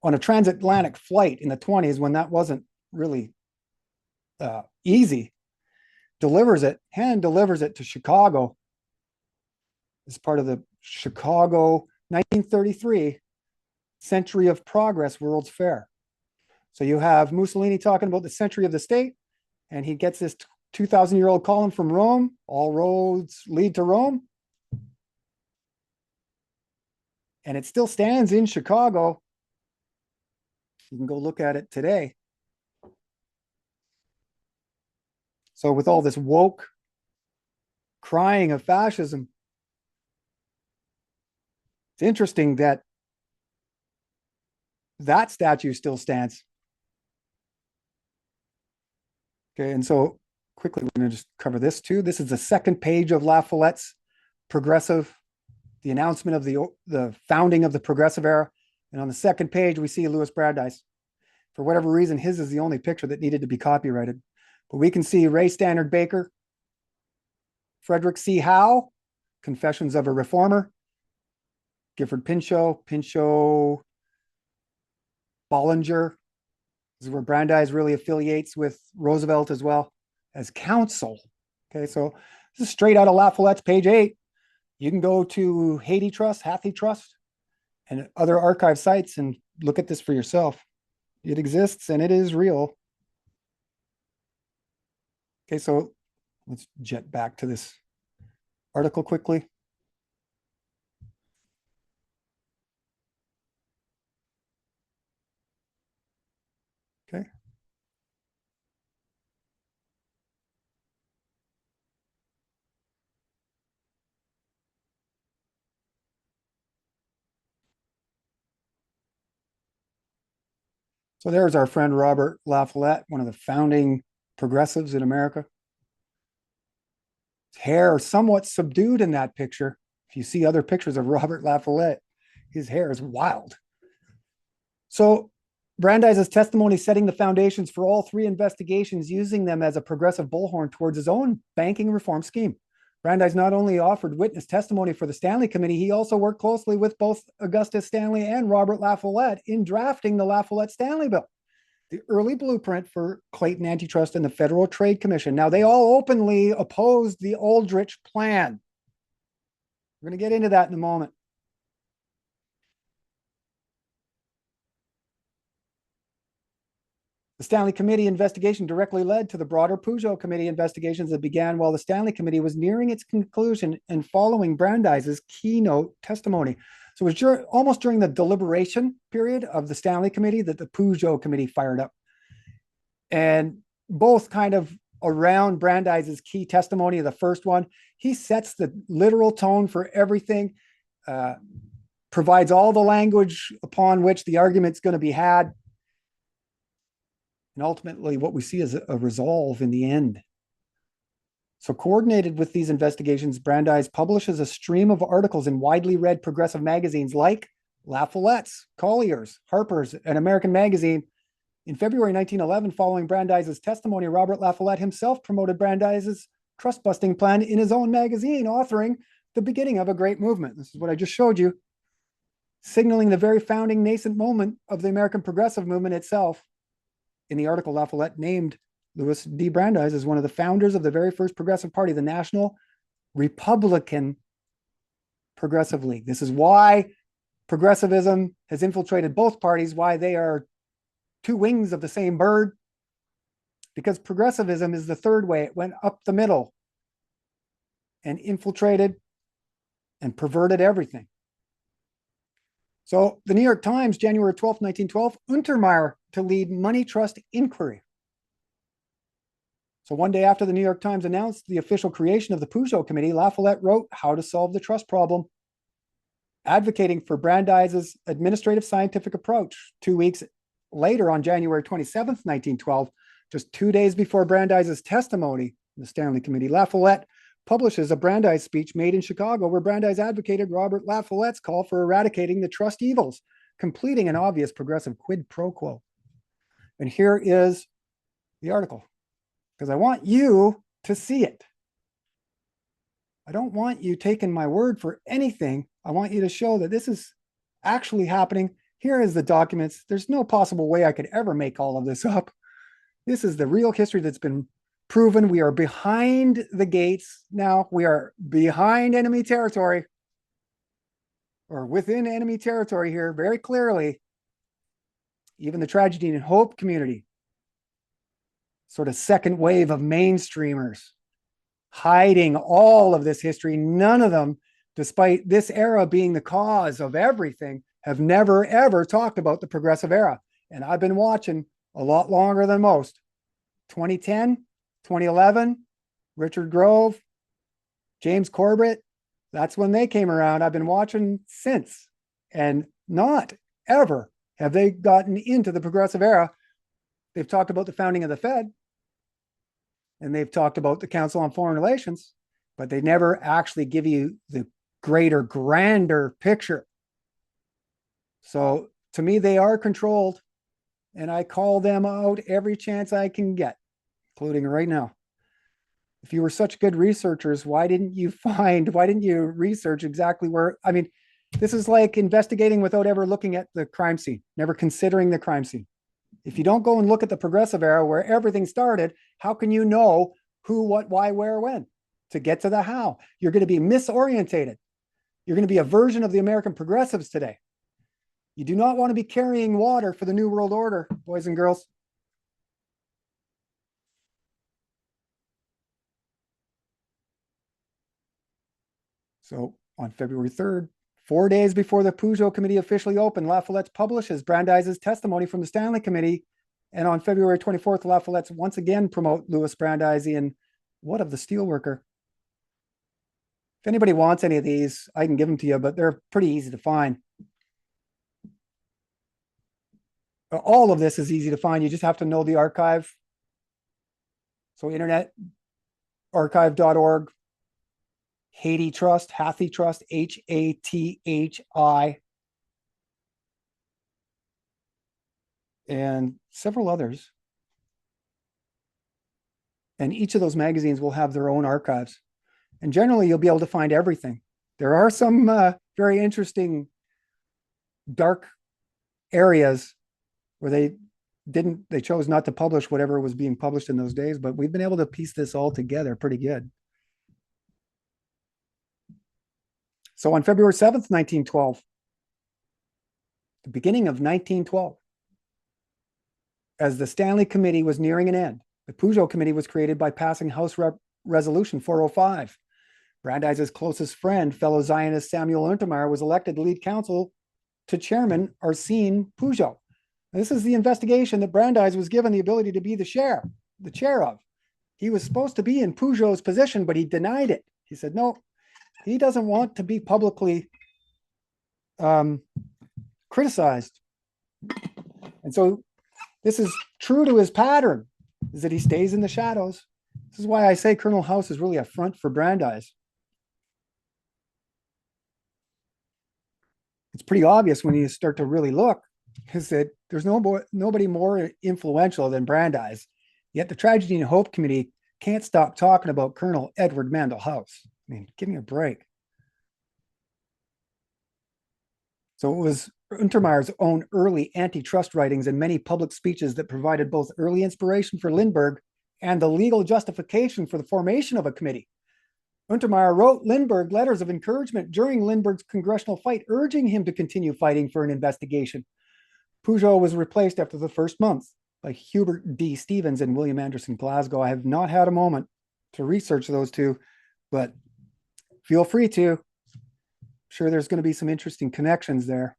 on a transatlantic flight in the 1920s when that wasn't really easy. Hand delivers it to Chicago as part of the Chicago 1933, Century of Progress World's Fair. So you have Mussolini talking about the century of the state, and he gets this 2,000-year-old column from Rome, all roads lead to Rome. And it still stands in Chicago. You can go look at it today. So with all this woke crying of fascism, it's interesting that that statue still stands. Okay, and so quickly, we're going to just cover this too. This is the second page of La Follette's Progressive, the announcement of the founding of the Progressive era. And on the second page, we see Louis Brandeis. For whatever reason, his is the only picture that needed to be copyrighted. But we can see Ray Stannard Baker, Frederick C. Howe, Confessions of a Reformer, Gifford Pinchot, Bollinger. This is where Brandeis really affiliates with Roosevelt as well as counsel. Okay, so this is straight out of La Follette's page 8. You can go to Hathi Trust, and other archive sites and look at this for yourself. It exists and it is real. Okay, so let's jet back to this article quickly. Okay. So there's our friend Robert La Follette, one of the founding progressives in America. His hair is somewhat subdued in that picture. If you see other pictures of Robert La Follette, his hair is wild. So Brandeis' testimony setting the foundations for all three investigations, using them as a progressive bullhorn towards his own banking reform scheme. Brandeis not only offered witness testimony for the Stanley Committee, he also worked closely with both Augustus Stanley and Robert La Follette in drafting the La Follette-Stanley Bill, the early blueprint for Clayton Antitrust and the Federal Trade Commission. Now, they all openly opposed the Aldrich Plan. We're going to get into that in a moment. The Stanley Committee investigation directly led to the broader Peugeot Committee investigations that began while the Stanley Committee was nearing its conclusion and following Brandeis' keynote testimony. So it was almost during the deliberation period of the Stanley Committee that the Peugeot Committee fired up. And both kind of around Brandeis' key testimony, the first one, he sets the literal tone for everything, provides all the language upon which the argument's going to be had. And ultimately, what we see is a resolve in the end. So coordinated with these investigations, Brandeis publishes a stream of articles in widely read progressive magazines like La Follette's, Collier's, Harper's, and American Magazine. In February 1911, following Brandeis' testimony, Robert La Follette himself promoted Brandeis' trust-busting plan in his own magazine, authoring the beginning of a great movement. This is what I just showed you, signaling the very founding nascent moment of the American progressive movement itself. In the article, La Follette named Louis D. Brandeis as one of the founders of the very first progressive party, the National Republican Progressive League. This is why progressivism has infiltrated both parties, why they are two wings of the same bird, because progressivism is the third way. It went up the middle and infiltrated and perverted everything. So the New York Times, January 12, 1912, Untermeyer to lead money trust inquiry. So one day after the New York Times announced the official creation of the Peugeot Committee, La Follette wrote How to Solve the Trust Problem, advocating for Brandeis' administrative scientific approach. 2 weeks later, on January 27, 1912, just 2 days before Brandeis' testimony in the Stanley Committee, La Follette publishes a Brandeis speech made in Chicago where Brandeis advocated Robert La Follette's call for eradicating the trust evils, completing an obvious progressive quid pro quo. And here is the article, because I want you to see it. I don't want you taking my word for anything. I want you to show that this is actually happening. Here is the documents. There's no possible way I could ever make all of this up. This is the real history that's been proven. We are behind the gates now. We are behind enemy territory. or within enemy territory here very clearly. Even the tragedy and hope community, sort of second wave of mainstreamers, hiding all of this history. None of them, despite this era being the cause of everything, have never, ever talked about the progressive era. And I've been watching a lot longer than most. 2010, 2011, Richard Grove, James Corbett, that's when they came around. I've been watching since, and not ever have they gotten into the progressive era. They've talked about the founding of the Fed, and they've talked about the Council on Foreign Relations, but they never actually give you the greater, grander picture. So to me, they are controlled, and I call them out every chance I can get, including right now. If you were such good researchers, why didn't you research exactly where? I mean, this is like investigating without ever looking at the crime scene, never considering the crime scene. If you don't go and look at the progressive era where everything started, how can you know who, what, why, where, when? To get to the how, you're going to be misorientated. You're going to be a version of the American progressives today. You do not want to be carrying water for the New World Order, boys and girls. So on February 3rd, 4 days before the Peugeot Committee officially opened, La Follette publishes Brandeis' testimony from the Stanley Committee. And on February 24th, La Follette once again promote Louis Brandeis in What of the Steelworker? If anybody wants any of these, I can give them to you, but they're pretty easy to find. All of this is easy to find. You just have to know the archive. So internet, archive.org, Hathi Trust, Hathi, and several others. And each of those magazines will have their own archives. And generally, you'll be able to find everything. There are some very interesting dark areas where they chose not to publish whatever was being published in those days, but we've been able to piece this all together pretty good. So on February 7th, 1912, the beginning of 1912, as the Stanley Committee was nearing an end, the Peugeot Committee was created by passing House Resolution 405. Brandeis' closest friend, fellow Zionist Samuel Untermeyer, was elected lead counsel to chairman Arsène Peugeot. This is the investigation that Brandeis was given the ability to be the chair of. He was supposed to be in Peugeot's position, but he denied it. He said, no, he doesn't want to be publicly criticized. And so this is true to his pattern, is that he stays in the shadows. This is why I say Colonel House is really a front for Brandeis. It's pretty obvious when you start to really look, is that there's nobody more influential than Brandeis. Yet the Tragedy and Hope Committee can't stop talking about Colonel Edward Mandell House. I mean, give me a break. So it was Untermeyer's own early antitrust writings and many public speeches that provided both early inspiration for Lindbergh and the legal justification for the formation of a committee. Untermeyer wrote Lindbergh letters of encouragement during Lindbergh's congressional fight, urging him to continue fighting for an investigation. Peugeot was replaced after the first month by Hubert D. Stevens and William Anderson Glasgow. I have not had a moment to research those two, but feel free to. I'm sure there's going to be some interesting connections there.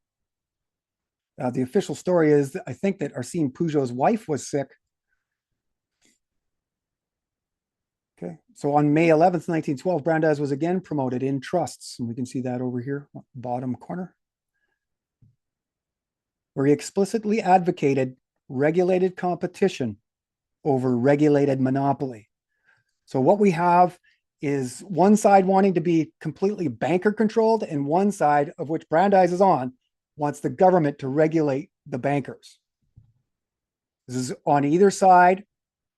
The official story is, I think, that Arsène Peugeot's wife was sick. Okay, so on May 11th, 1912, Brandeis was again promoted in trusts, and we can see that over here, bottom corner, where he explicitly advocated regulated competition over regulated monopoly. So what we have is one side wanting to be completely banker controlled, and one side, of which Brandeis is on, wants the government to regulate the bankers. This is on either side.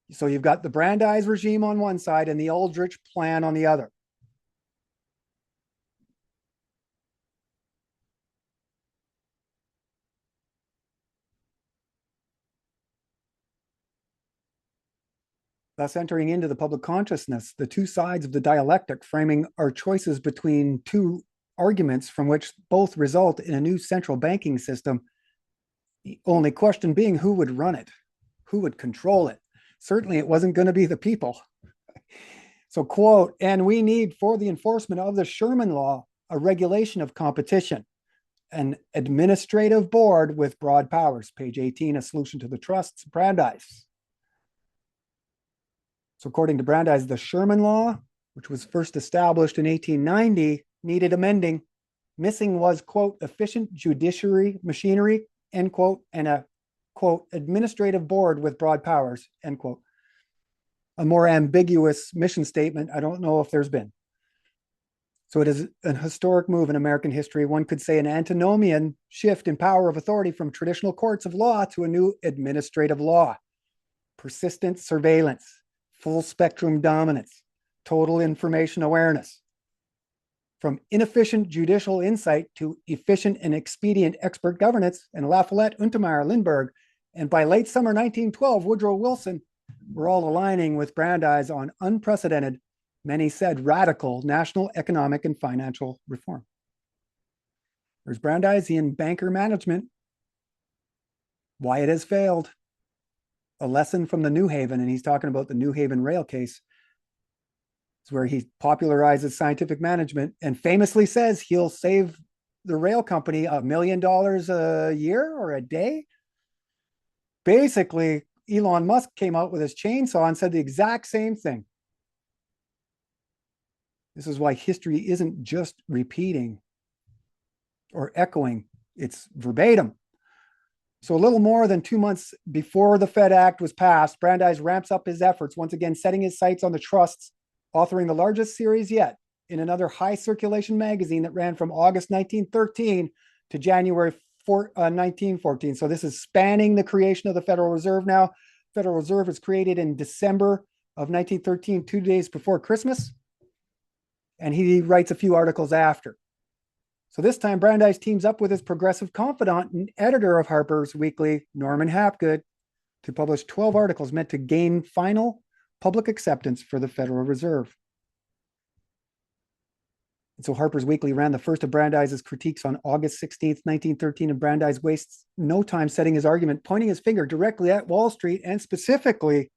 So you've got the Brandeis regime on one side and the Aldrich Plan on the other. Thus entering into the public consciousness, the two sides of the dialectic framing our choices between two arguments from which both result in a new central banking system. The only question being who would run it, who would control it. Certainly it wasn't going to be the people. So quote, and we need for the enforcement of the Sherman Law, a regulation of competition, an administrative board with broad powers. Page 18, a solution to the trusts, Brandeis. So according to Brandeis, the Sherman Law, which was first established in 1890, needed amending. Missing was, quote, efficient judiciary machinery, end quote, and a, quote, administrative board with broad powers, end quote. A more ambiguous mission statement, I don't know if there's been. So it is an historic move in American history. One could say an antinomian shift in power of authority from traditional courts of law to a new administrative law. Persistent surveillance, full spectrum dominance, total information awareness. From inefficient judicial insight to efficient and expedient expert governance, and La Follette, Untermeyer, Lindbergh, and by late summer 1912, Woodrow Wilson were all aligning with Brandeis on unprecedented, many said radical, national economic and financial reform. There's Brandeisian banker management, why it has failed, a lesson from the New Haven, and he's talking about the New Haven rail case. It's where he popularizes scientific management and famously says he'll save the rail company $1 million a year or a day. Basically, Elon Musk came out with his chainsaw and said the exact same thing. This is why history isn't just repeating or echoing, it's verbatim. So a little more than 2 months before the Fed Act was passed, Brandeis ramps up his efforts, once again setting his sights on the trusts, authoring the largest series yet in another high circulation magazine that ran from August 1913 to January 1914. So this is spanning the creation of the Federal Reserve now. Federal Reserve was created in December of 1913, 2 days before Christmas. And he writes a few articles after. So this time Brandeis teams up with his progressive confidant and editor of Harper's Weekly, Norman Hapgood, to publish 12 articles meant to gain final public acceptance for the Federal Reserve. And so Harper's Weekly ran the first of Brandeis's critiques on August 16th, 1913, and Brandeis wastes no time setting his argument, pointing his finger directly at Wall Street and specifically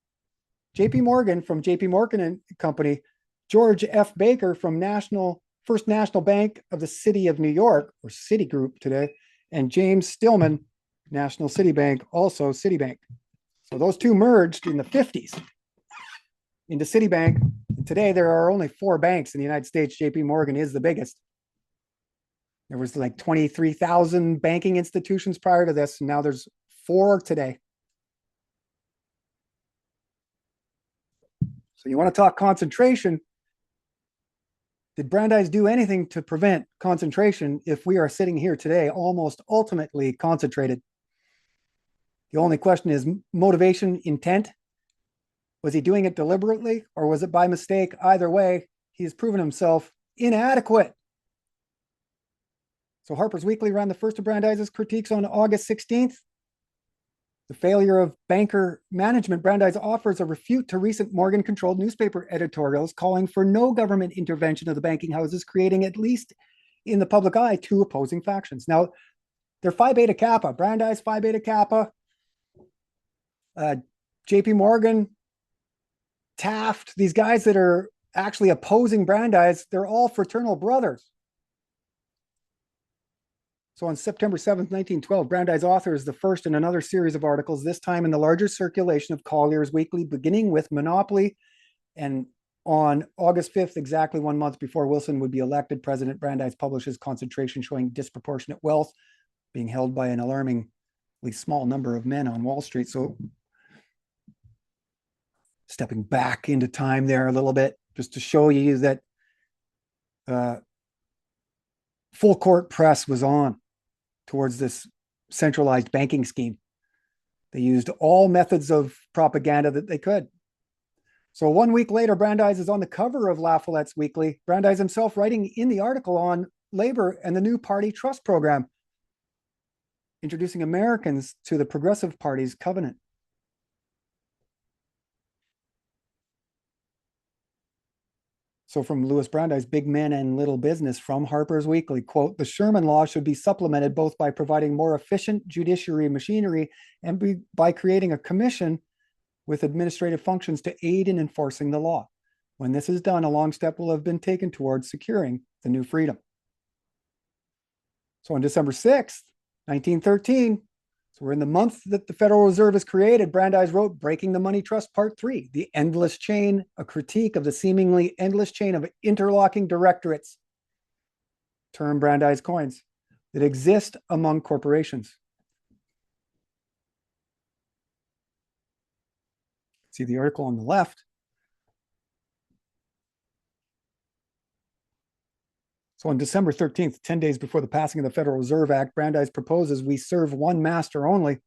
J.P. Morgan from J.P. Morgan and Company, George F. Baker from First National Bank of the City of New York, or Citigroup today, and James Stillman, National City Bank, also Citibank. So those two merged in the 50s into Citibank. And today there are only 4 banks in the United States. JP Morgan is the biggest. There was like 23,000 banking institutions prior to this, and now there's 4 today. So you want to talk concentration. Did Brandeis do anything to prevent concentration if we are sitting here today almost ultimately concentrated? The only question is motivation, intent. Was he doing it deliberately or was it by mistake? Either way, he has proven himself inadequate. So Harper's Weekly ran the first of Brandeis's critiques on August 16th. The failure of banker management, Brandeis offers a refute to recent Morgan-controlled newspaper editorials calling for no government intervention of the banking houses, creating, at least in the public eye, 2 opposing factions. Now, they're Phi Beta Kappa, Brandeis, Phi Beta Kappa, JP Morgan, Taft, these guys that are actually opposing Brandeis, they're all fraternal brothers. So on September 7th, 1912, Brandeis authors the first in another series of articles, this time in the larger circulation of Collier's Weekly, beginning with Monopoly. And on August 5th, exactly 1 month before Wilson would be elected president, Brandeis publishes Concentration, showing disproportionate wealth being held by an alarmingly small number of men on Wall Street. So stepping back into time there a little bit, just to show you that full court press was on towards this centralized banking scheme. They used all methods of propaganda that they could. So 1 week later, Brandeis is on the cover of La Follette's Weekly, Brandeis himself writing in the article on labor and the new party trust program, introducing Americans to the Progressive Party's covenant. So from Louis Brandeis, Big Men and Little Business from Harper's Weekly, quote, the Sherman Law should be supplemented both by providing more efficient judiciary machinery and by creating a commission with administrative functions to aid in enforcing the law. When this is done, a long step will have been taken towards securing the new freedom. So on December 6th, 1913, so we're in the month that the Federal Reserve is created, Brandeis wrote Breaking the Money Trust Part 3, The Endless Chain, a critique of the seemingly endless chain of interlocking directorates, term Brandeis coins, that exist among corporations. See the article on the left. So on December 13th, 10 days before the passing of the Federal Reserve Act, Brandeis proposes we serve one master only,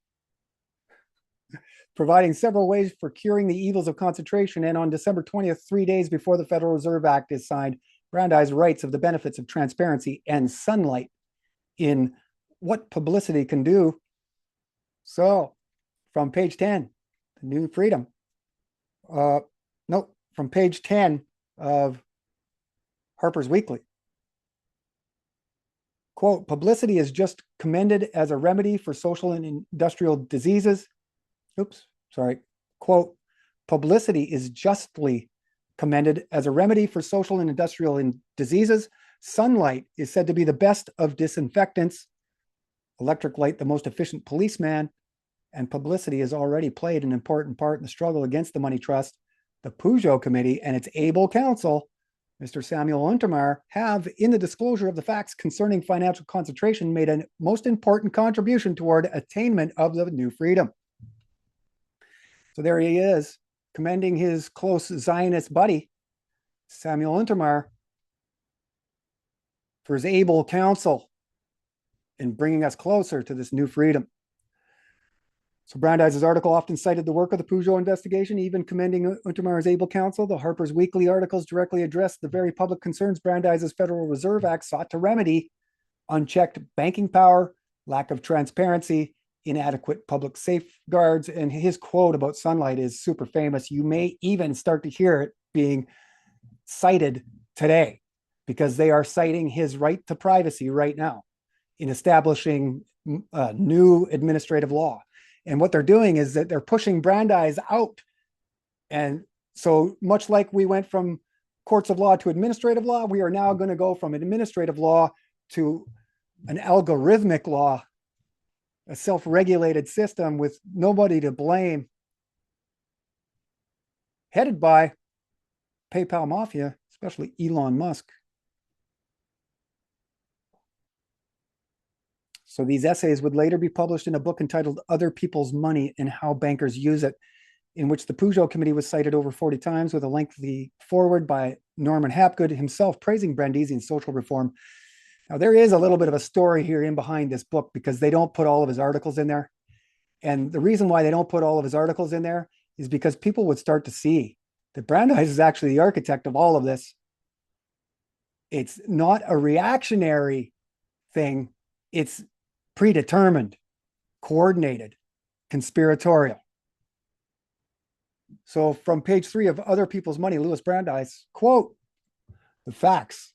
providing several ways for curing the evils of concentration. And on December 20th, 3 days before the Federal Reserve Act is signed, Brandeis writes of the benefits of transparency and sunlight in What Publicity Can Do. So from page 10, The New Freedom. From page 10 of Harper's Weekly. Quote, publicity is just commended as a remedy for social and industrial diseases. Quote, publicity is justly commended as a remedy for social and industrial diseases. Sunlight is said to be the best of disinfectants. Electric light, the most efficient policeman. And publicity has already played an important part in the struggle against the money trust. The Peugeot Committee and its able counsel, Mr. Samuel Untermeyer, have, in the disclosure of the facts concerning financial concentration, made a most important contribution toward attainment of the new freedom. So there he is, commending his close Zionist buddy, Samuel Untermeyer, for his able counsel in bringing us closer to this new freedom. So Brandeis' article often cited the work of the Peugeot investigation, even commending Untermeyer's able counsel. The Harper's Weekly articles directly addressed the very public concerns Brandeis' Federal Reserve Act sought to remedy: unchecked banking power, lack of transparency, inadequate public safeguards. And his quote about sunlight is super famous. You may even start to hear it being cited today because they are citing his right to privacy right now in establishing new administrative law. And what they're doing is that they're pushing Brandeis out. And so much like we went from courts of law to administrative law, we are now going to go from administrative law to an algorithmic law, a self-regulated system with nobody to blame, headed by PayPal Mafia, especially Elon Musk. So these essays would later be published in a book entitled Other People's Money and How Bankers Use It, in which the Peugeot Committee was cited over 40 times, with a lengthy foreword by Norman Hapgood himself praising Brandeisian social reform. Now, there is a little bit of a story here in behind this book because they don't put all of his articles in there. And the reason why they don't put all of his articles in there is because people would start to see that Brandeis is actually the architect of all of this. It's not a reactionary thing. It's predetermined, coordinated, conspiratorial. So from page 3 of Other People's Money, Louis Brandeis, quote, the facts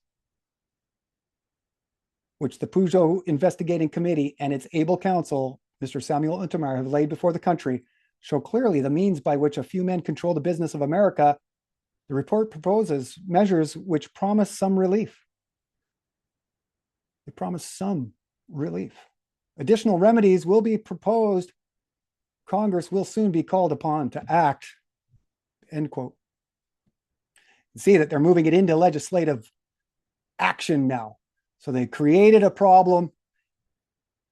which the Peugeot Investigating Committee and its able counsel, Mr. Samuel Untermeyer, have laid before the country show clearly the means by which a few men control the business of America. The report proposes measures which promise some relief. They promise some relief. Additional remedies will be proposed. Congress will soon be called upon to act, end quote. You see that they're moving it into legislative action now. So they created a problem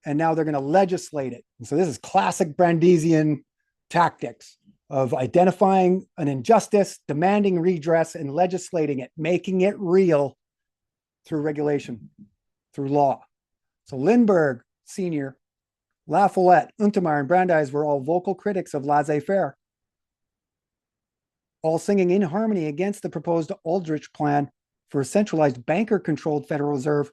and now they're going to legislate it. And so this is classic Brandeisian tactics of identifying an injustice, demanding redress, and legislating it, making it real through regulation, through law. So Lindbergh Sr., La Follette, Untermeyer, and Brandeis were all vocal critics of laissez-faire, all singing in harmony against the proposed Aldrich Plan for a centralized banker-controlled Federal Reserve.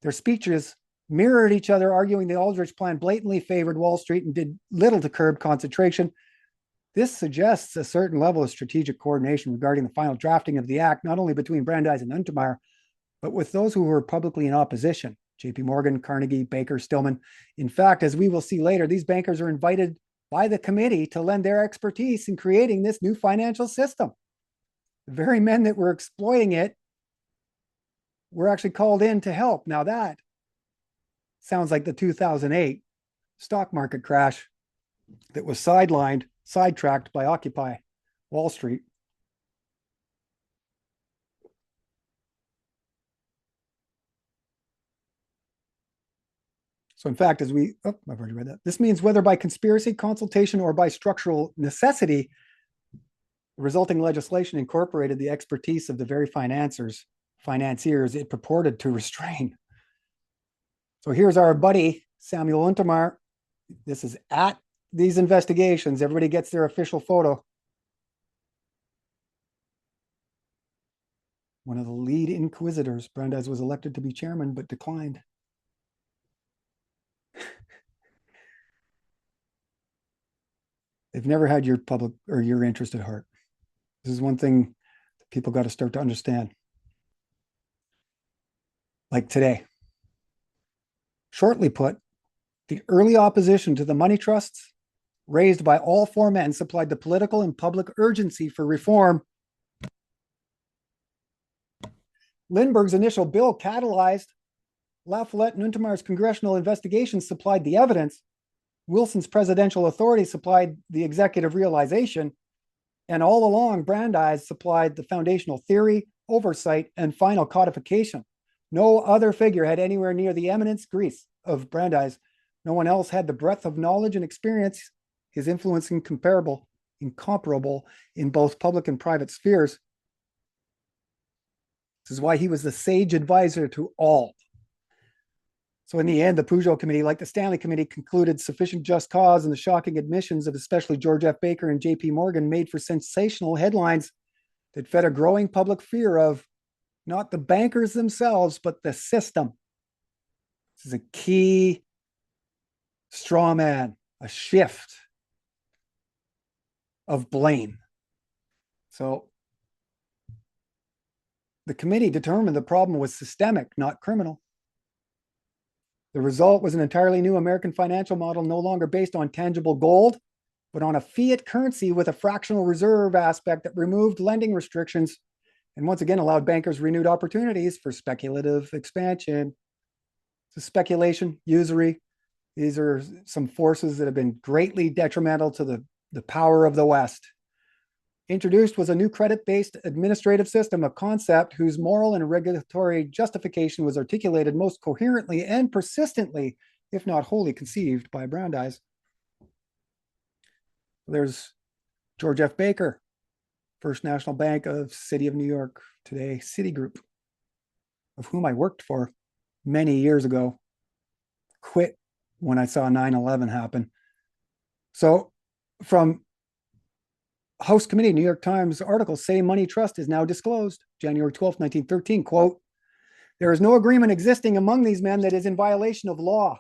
Their speeches mirrored each other, arguing the Aldrich Plan blatantly favored Wall Street and did little to curb concentration. This suggests a certain level of strategic coordination regarding the final drafting of the act, not only between Brandeis and Untermeyer, but with those who were publicly in opposition, JP Morgan, Carnegie, Baker, Stillman. In fact, as we will see later, these bankers are invited by the committee to lend their expertise in creating this new financial system. The very men that were exploiting it were actually called in to help. Now that sounds like the 2008 stock market crash that was sidetracked by Occupy Wall Street. So in fact, I've already read that. This means whether by conspiracy, consultation, or by structural necessity, the resulting legislation incorporated the expertise of the very financiers it purported to restrain. So here's our buddy, Samuel Untermeyer. This is at these investigations. Everybody gets their official photo. One of the lead inquisitors. Brandeis was elected to be chairman, but declined. They've never had your public or your interest at heart. This is one thing that people got to start to understand. Like today. Shortly put, the early opposition to the money trusts raised by all four men supplied the political and public urgency for reform. Lindbergh's initial bill catalyzed. LaFollette and Untermeyer's congressional investigations supplied the evidence. Wilson's presidential authority supplied the executive realization. And all along, Brandeis supplied the foundational theory, oversight, and final codification. No other figure had anywhere near the eminence grace of Brandeis. No one else had the breadth of knowledge and experience, his influence incomparable in both public and private spheres. This is why he was the sage advisor to all. So in the end, the Peugeot Committee, like the Stanley Committee, concluded sufficient just cause, and the shocking admissions of especially George F. Baker and JP Morgan made for sensational headlines that fed a growing public fear of not the bankers themselves, but the system. This is a key straw man, a shift of blame. So the committee determined the problem was systemic, not criminal. The result was an entirely new American financial model, no longer based on tangible gold, but on a fiat currency with a fractional reserve aspect that removed lending restrictions and once again allowed bankers renewed opportunities for speculative expansion. So speculation, usury, these are some forces that have been greatly detrimental to the power of the West. Introduced was a new credit-based administrative system, a concept whose moral and regulatory justification was articulated most coherently and persistently, if not wholly conceived by Brandeis. There's George F. Baker, First National Bank of City of New York, today Citigroup, of whom I worked for many years ago, quit when I saw 9/11 happen. So from House Committee, New York Times article, Say Money Trust is now disclosed, January 12, 1913, quote, there is no agreement existing among these men that is in violation of law.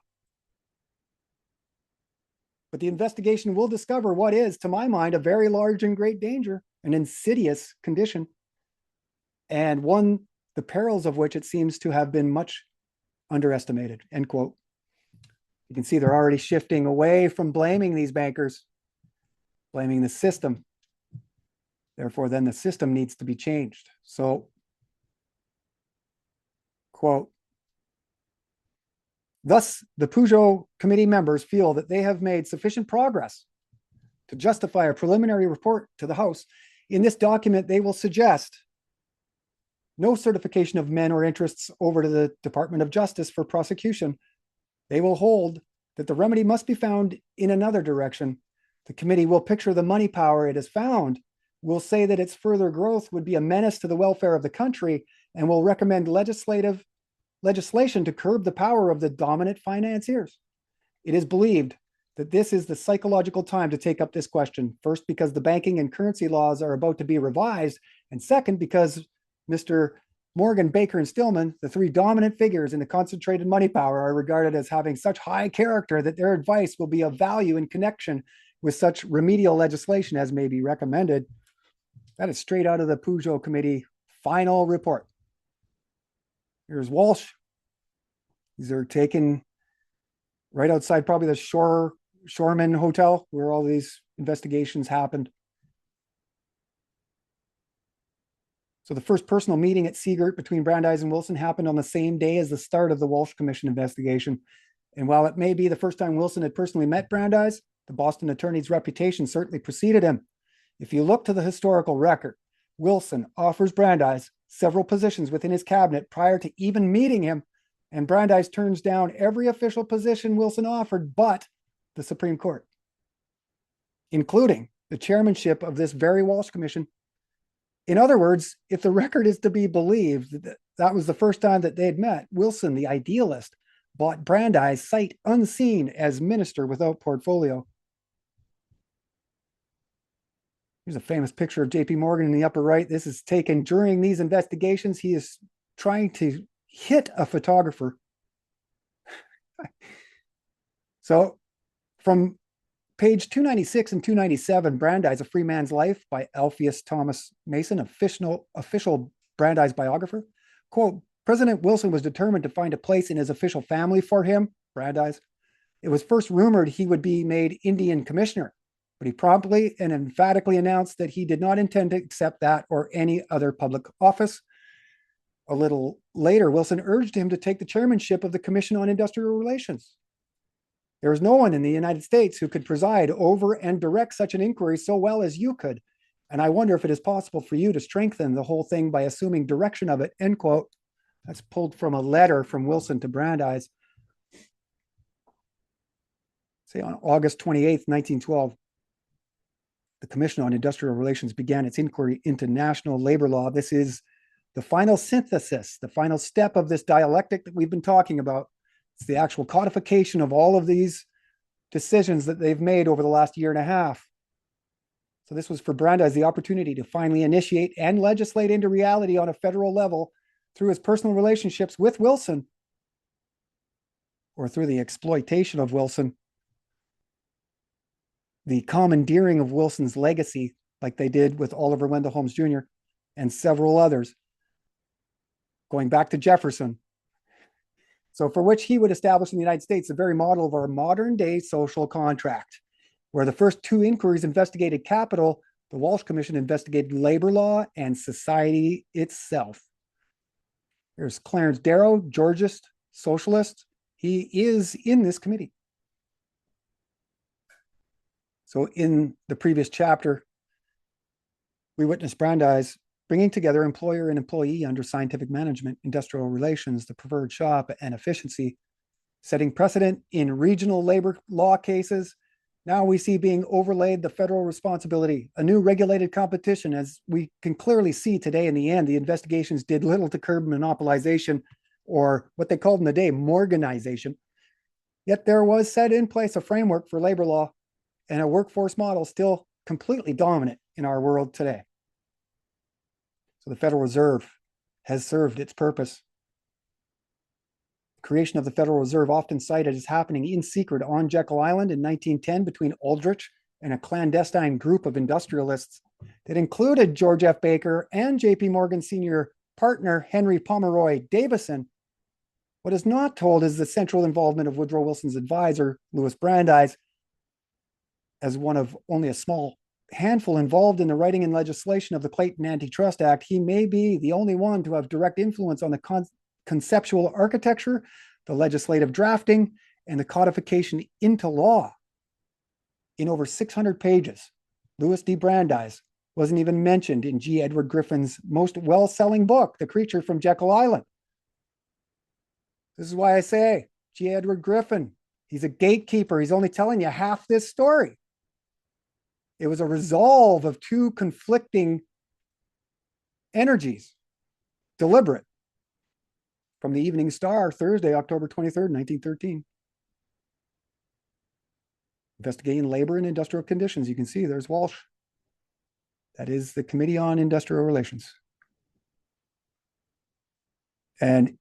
But the investigation will discover what is, to my mind, a very large and great danger, an insidious condition, and one, the perils of which it seems to have been much underestimated, end quote. You can see they're already shifting away from blaming these bankers, blaming the system. Therefore, then the system needs to be changed. So, quote, thus, the Peugeot Committee members feel that they have made sufficient progress to justify a preliminary report to the House. In this document, they will suggest no certification of men or interests over to the Department of Justice for prosecution. They will hold that the remedy must be found in another direction. The committee will picture the money power it has found, will say that its further growth would be a menace to the welfare of the country, and will recommend legislation to curb the power of the dominant financiers. It is believed that this is the psychological time to take up this question. First, because the banking and currency laws are about to be revised, and second, because Mr. Morgan, Baker, and Stillman, the three dominant figures in the concentrated money power, are regarded as having such high character that their advice will be of value in connection with such remedial legislation as may be recommended. That is straight out of the Peugeot Committee final report. Here's Walsh. These are taken right outside probably the Shoreman Hotel where all these investigations happened. So the first personal meeting at Seagirt between Brandeis and Wilson happened on the same day as the start of the Walsh Commission investigation. And while it may be the first time Wilson had personally met Brandeis, the Boston attorney's reputation certainly preceded him. If you look to the historical record, Wilson offers Brandeis several positions within his cabinet prior to even meeting him, and Brandeis turns down every official position Wilson offered but the Supreme Court, including the chairmanship of this very Walsh Commission. In other words, if the record is to be believed, that was the first time that they had met, Wilson, the idealist, bought Brandeis sight unseen as minister without portfolio. Here's a famous picture of JP Morgan in the upper right. This is taken during these investigations. He is trying to hit a photographer. So from page 296 and 297, Brandeis, A Free Man's Life by Alpheus Thomas Mason, official Brandeis biographer. Quote, President Wilson was determined to find a place in his official family for him, Brandeis. It was first rumored he would be made Indian commissioner, but he promptly and emphatically announced that he did not intend to accept that or any other public office. A little later, Wilson urged him to take the chairmanship of the Commission on Industrial Relations. There is no one in the United States who could preside over and direct such an inquiry so well as you could. And I wonder if it is possible for you to strengthen the whole thing by assuming direction of it, end quote. That's pulled from a letter from Wilson to Brandeis. Say on August 28th, 1912, the Commission on Industrial Relations began its inquiry into national labor law. This is the final synthesis, the final step of this dialectic that we've been talking about. It's the actual codification of all of these decisions that they've made over the last year and a half. So this was for Brandeis the opportunity to finally initiate and legislate into reality on a federal level through his personal relationships with Wilson, or through the exploitation of Wilson, the commandeering of Wilson's legacy, like they did with Oliver Wendell Holmes Jr. and several others, going back to Jefferson. So for which he would establish in the United States the very model of our modern day social contract, where the first two inquiries investigated capital, the Walsh Commission investigated labor law and society itself. There's Clarence Darrow, Georgist, socialist. He is in this committee. So in the previous chapter, we witnessed Brandeis bringing together employer and employee under scientific management, industrial relations, the preferred shop, and efficiency, setting precedent in regional labor law cases. Now we see being overlaid the federal responsibility, a new regulated competition. As we can clearly see today, in the end, the investigations did little to curb monopolization, or what they called in the day, Morganization. Yet there was set in place a framework for labor law and a workforce model still completely dominant in our world today. So the Federal Reserve has served its purpose. Creation of the Federal Reserve, often cited as happening in secret on Jekyll Island in 1910 between Aldrich and a clandestine group of industrialists that included George F. Baker and JP Morgan senior partner Henry Pomeroy Davison. What is not told is the central involvement of Woodrow Wilson's advisor, Louis Brandeis, as one of only a small handful involved in the writing and legislation of the Clayton Antitrust Act. He may be the only one to have direct influence on the conceptual architecture, the legislative drafting, and the codification into law. In over 600 pages, Louis D. Brandeis wasn't even mentioned in G. Edward Griffin's most well-selling book, The Creature from Jekyll Island. This is why I say, G. Edward Griffin, he's a gatekeeper. He's only telling you half this story. It was a resolve of two conflicting energies, deliberate. From the Evening Star, Thursday, October 23rd, 1913. Investigating labor and industrial conditions. You can see there's Walsh. That is the Committee on Industrial Relations. And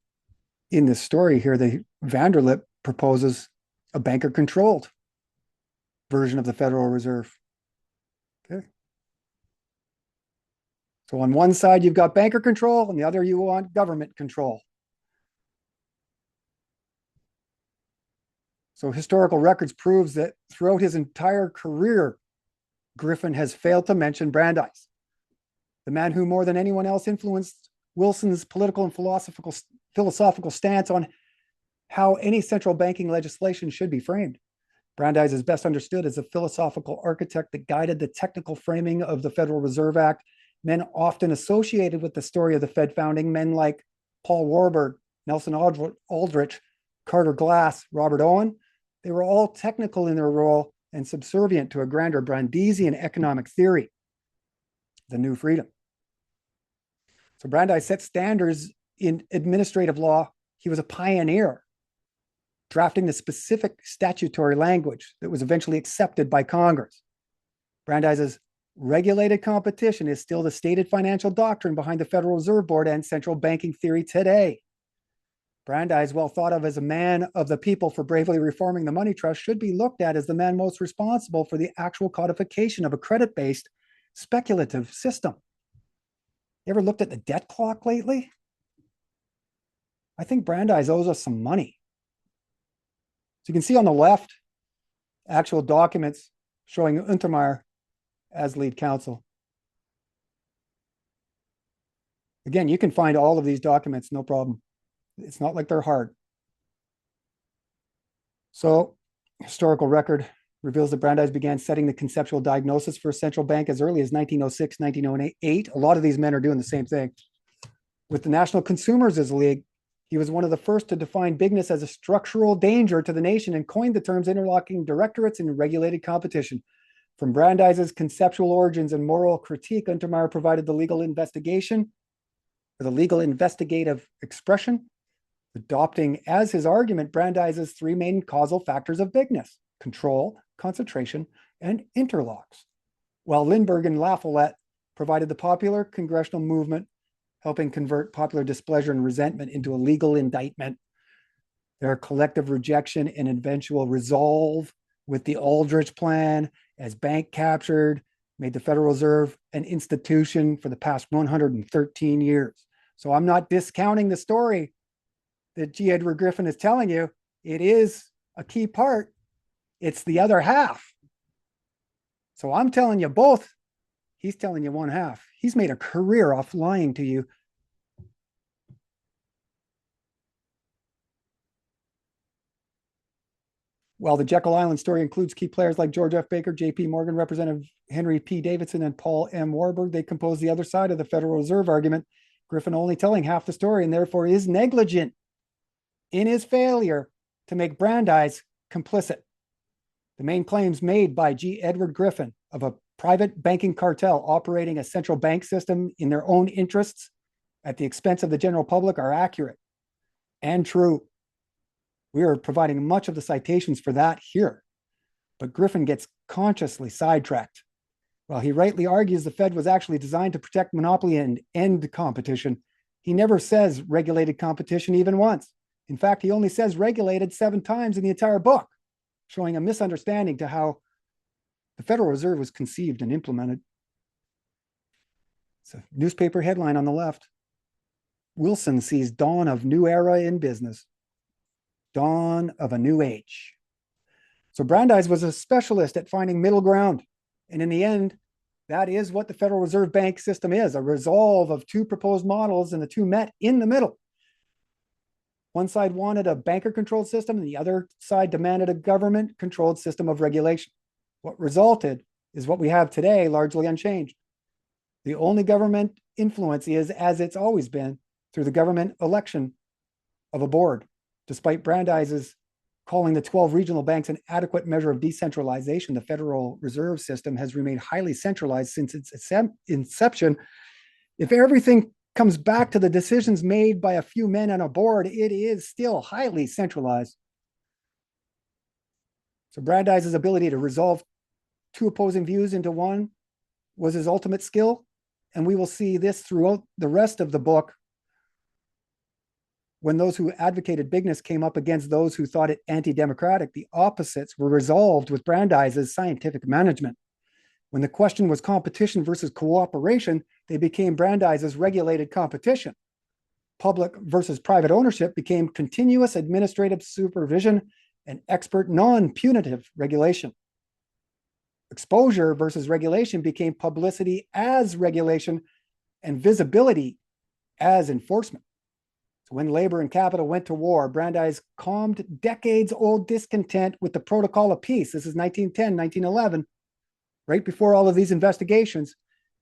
in this story here, the Vanderlip proposes a banker-controlled version of the Federal Reserve. Okay. So on one side, you've got banker control, and the other, you want government control. So historical records proves that throughout his entire career, Griffin has failed to mention Brandeis, the man who more than anyone else influenced Wilson's political and philosophical stance on how any central banking legislation should be framed. Brandeis is best understood as a philosophical architect that guided the technical framing of the Federal Reserve Act. Men often associated with the story of the Fed founding, men like Paul Warburg, Nelson Aldrich, Carter Glass, Robert Owen, they were all technical in their role and subservient to a grander Brandeisian economic theory, the New Freedom. So Brandeis set standards in administrative law. He was a pioneer, drafting the specific statutory language that was eventually accepted by Congress. Brandeis's regulated competition is still the stated financial doctrine behind the Federal Reserve Board and central banking theory today. Brandeis, well thought of as a man of the people for bravely reforming the money trust, should be looked at as the man most responsible for the actual codification of a credit-based speculative system. You ever looked at the debt clock lately? I think Brandeis owes us some money. So you can see on the left, actual documents showing Untermeyer as lead counsel. Again, you can find all of these documents, no problem. It's not like they're hard. So historical record reveals that Brandeis began setting the conceptual diagnosis for a central bank as early as 1906, 1908. A lot of these men are doing the same thing. With the National Consumers' League, he was one of the first to define bigness as a structural danger to the nation and coined the terms interlocking directorates and regulated competition. From Brandeis's conceptual origins and moral critique, Untermeyer provided the legal investigation, or the legal investigative expression, adopting as his argument Brandeis's three main causal factors of bigness: control, concentration, and interlocks. While Lindbergh and La Follette provided the popular congressional movement, helping convert popular displeasure and resentment into a legal indictment. Their collective rejection and eventual resolve with the Aldrich Plan as bank captured made the Federal Reserve an institution for the past 113 years. So I'm not discounting the story that G. Edward Griffin is telling you. It is a key part. It's the other half. So I'm telling you both. He's telling you one half. He's made a career off lying to you. While the Jekyll Island story includes key players like George F. Baker, J.P. Morgan, Representative Henry P. Davidson, and Paul M. Warburg, they compose the other side of the Federal Reserve argument. Griffin only telling half the story and therefore is negligent in his failure to make Brandeis complicit. The main claims made by G. Edward Griffin of a private banking cartel operating a central bank system in their own interests at the expense of the general public are accurate and true. We are providing much of the citations for that here, but Griffin gets consciously sidetracked. While he rightly argues the Fed was actually designed to protect monopoly and end competition, he never says regulated competition even once. In fact, he only says regulated 7 times in the entire book, showing a misunderstanding to how the Federal Reserve was conceived and implemented. It's a newspaper headline on the left. Wilson sees dawn of new era in business. Dawn of a new age. So Brandeis was a specialist at finding middle ground. And in the end, that is what the Federal Reserve Bank system is, a resolve of 2 proposed models, and the 2 met in the middle. One side wanted a banker-controlled system, and the other side demanded a government-controlled system of regulation. What resulted is what we have today, largely unchanged. The only government influence is, as it's always been, through the government election of a board. Despite Brandeis's calling the 12 regional banks an adequate measure of decentralization, the Federal Reserve System has remained highly centralized since its inception. If everything comes back to the decisions made by a few men on a board, it is still highly centralized. So Brandeis's ability to resolve 2 opposing views into one was his ultimate skill, and we will see this throughout the rest of the book. when those who advocated bigness came up against those who thought it anti-democratic, the opposites were resolved with Brandeis' scientific management. When the question was competition versus cooperation, they became Brandeis' regulated competition. Public versus private ownership became continuous administrative supervision and expert non-punitive regulation. Exposure versus regulation became publicity as regulation and visibility as enforcement. So when labor and capital went to war, Brandeis calmed decades-old discontent with the Protocol of Peace. This is 1910, 1911, right before all of these investigations.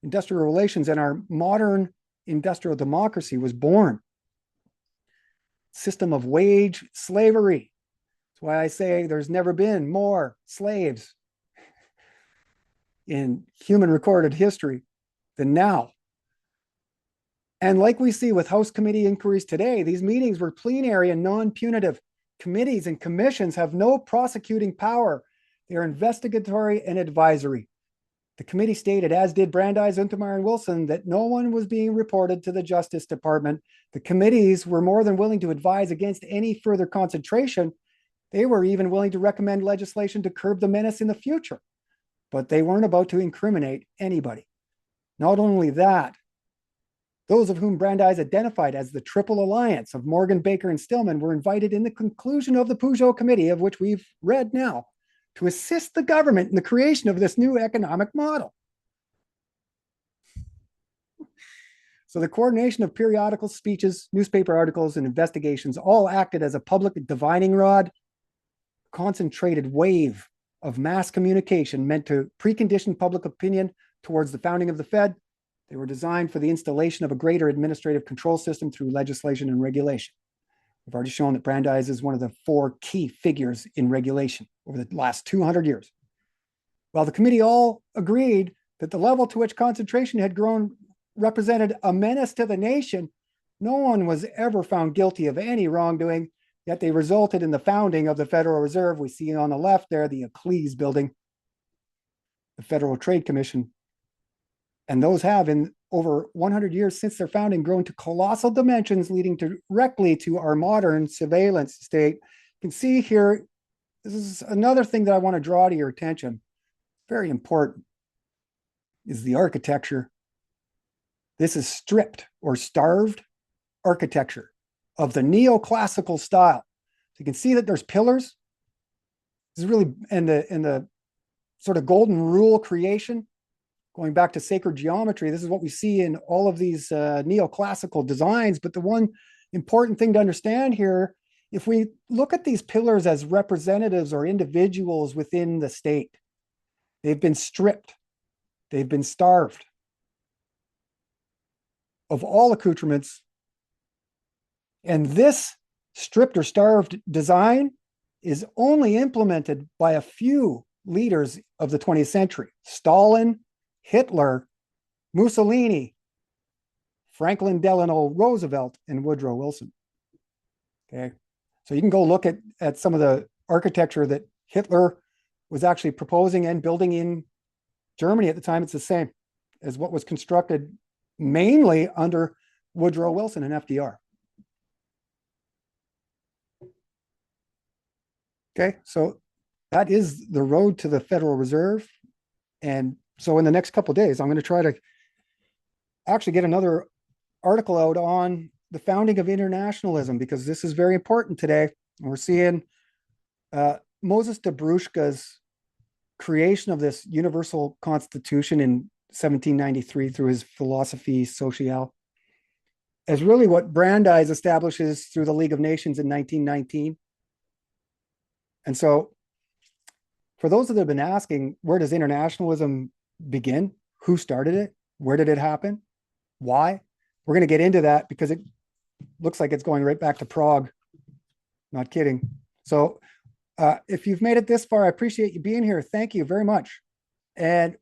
Industrial relations and our modern industrial democracy was born. System of wage slavery. That's why I say there's never been more slaves in human recorded history than now. And like we see with House committee inquiries today, these meetings were plenary and non-punitive. Committees and commissions have no prosecuting power. They are investigatory and advisory. The committee stated, as did Brandeis, Untermeyer, and Wilson, that no one was being reported to the Justice Department. The committees were more than willing to advise against any further concentration. They were even willing to recommend legislation to curb the menace in the future, but they weren't about to incriminate anybody. Not only that, those of whom Brandeis identified as the Triple Alliance of Morgan, Baker, and Stillman were invited in the conclusion of the Peugeot Committee, of which we've read now, to assist the government in the creation of this new economic model. So the coordination of periodicals, speeches, newspaper articles, and investigations all acted as a public divining rod, concentrated wave of mass communication meant to precondition public opinion towards the founding of the Fed. They were designed for the installation of a greater administrative control system through legislation and regulation. We've already shown that Brandeis is one of the 4 key figures in regulation over the last 200 years. While the committee all agreed that the level to which concentration had grown represented a menace to the nation, no one was ever found guilty of any wrongdoing, yet they resulted in the founding of the Federal Reserve. We see on the left there, the Eccles building, the Federal Trade Commission. And those have, in over 100 years since their founding, grown to colossal dimensions, leading directly to our modern surveillance state. You can see here, this is another thing that I want to draw to your attention. Very important is the architecture. This is stripped or starved architecture of the neoclassical style. So you can see that there's pillars. This is really in the sort of golden rule creation. Going back to sacred geometry, this is what we see in all of these neoclassical designs. But the one important thing to understand here, if we look at these pillars as representatives or individuals within the state, they've been stripped, they've been starved of all accoutrements. And this stripped or starved design is only implemented by a few leaders of the 20th century. Stalin, Hitler, Mussolini, Franklin Delano Roosevelt, and Woodrow Wilson. Okay, so you can go look at some of the architecture that Hitler was actually proposing and building in Germany at the time. It's the same as what was constructed mainly under Woodrow Wilson and FDR. Okay, so that is the road to the Federal Reserve. And so in the next couple of days, I'm going to try to actually get another article out on the founding of internationalism, because this is very important today. We're seeing Moses Dobrushka's creation of this universal constitution in 1793 through his Philosophie Sociale as really what Brandeis establishes through the League of Nations in 1919. And so for those that have been asking, where does internationalism begin? Who started it? Where did it happen? Why? We're going to get into that because it looks like it's going right back to Prague. Not kidding. So if you've made it this far, I appreciate you being here. Thank you very much. And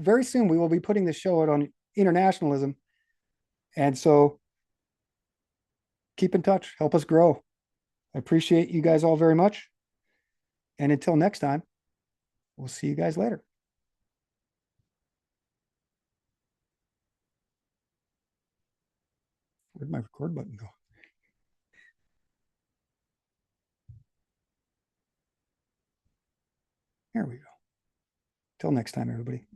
very soon we will be putting this show out on internationalism. And so keep in touch, help us grow. I appreciate you guys all very much. And until next time, we'll see you guys later. Where'd my record button go? Here we go. Till next time, everybody.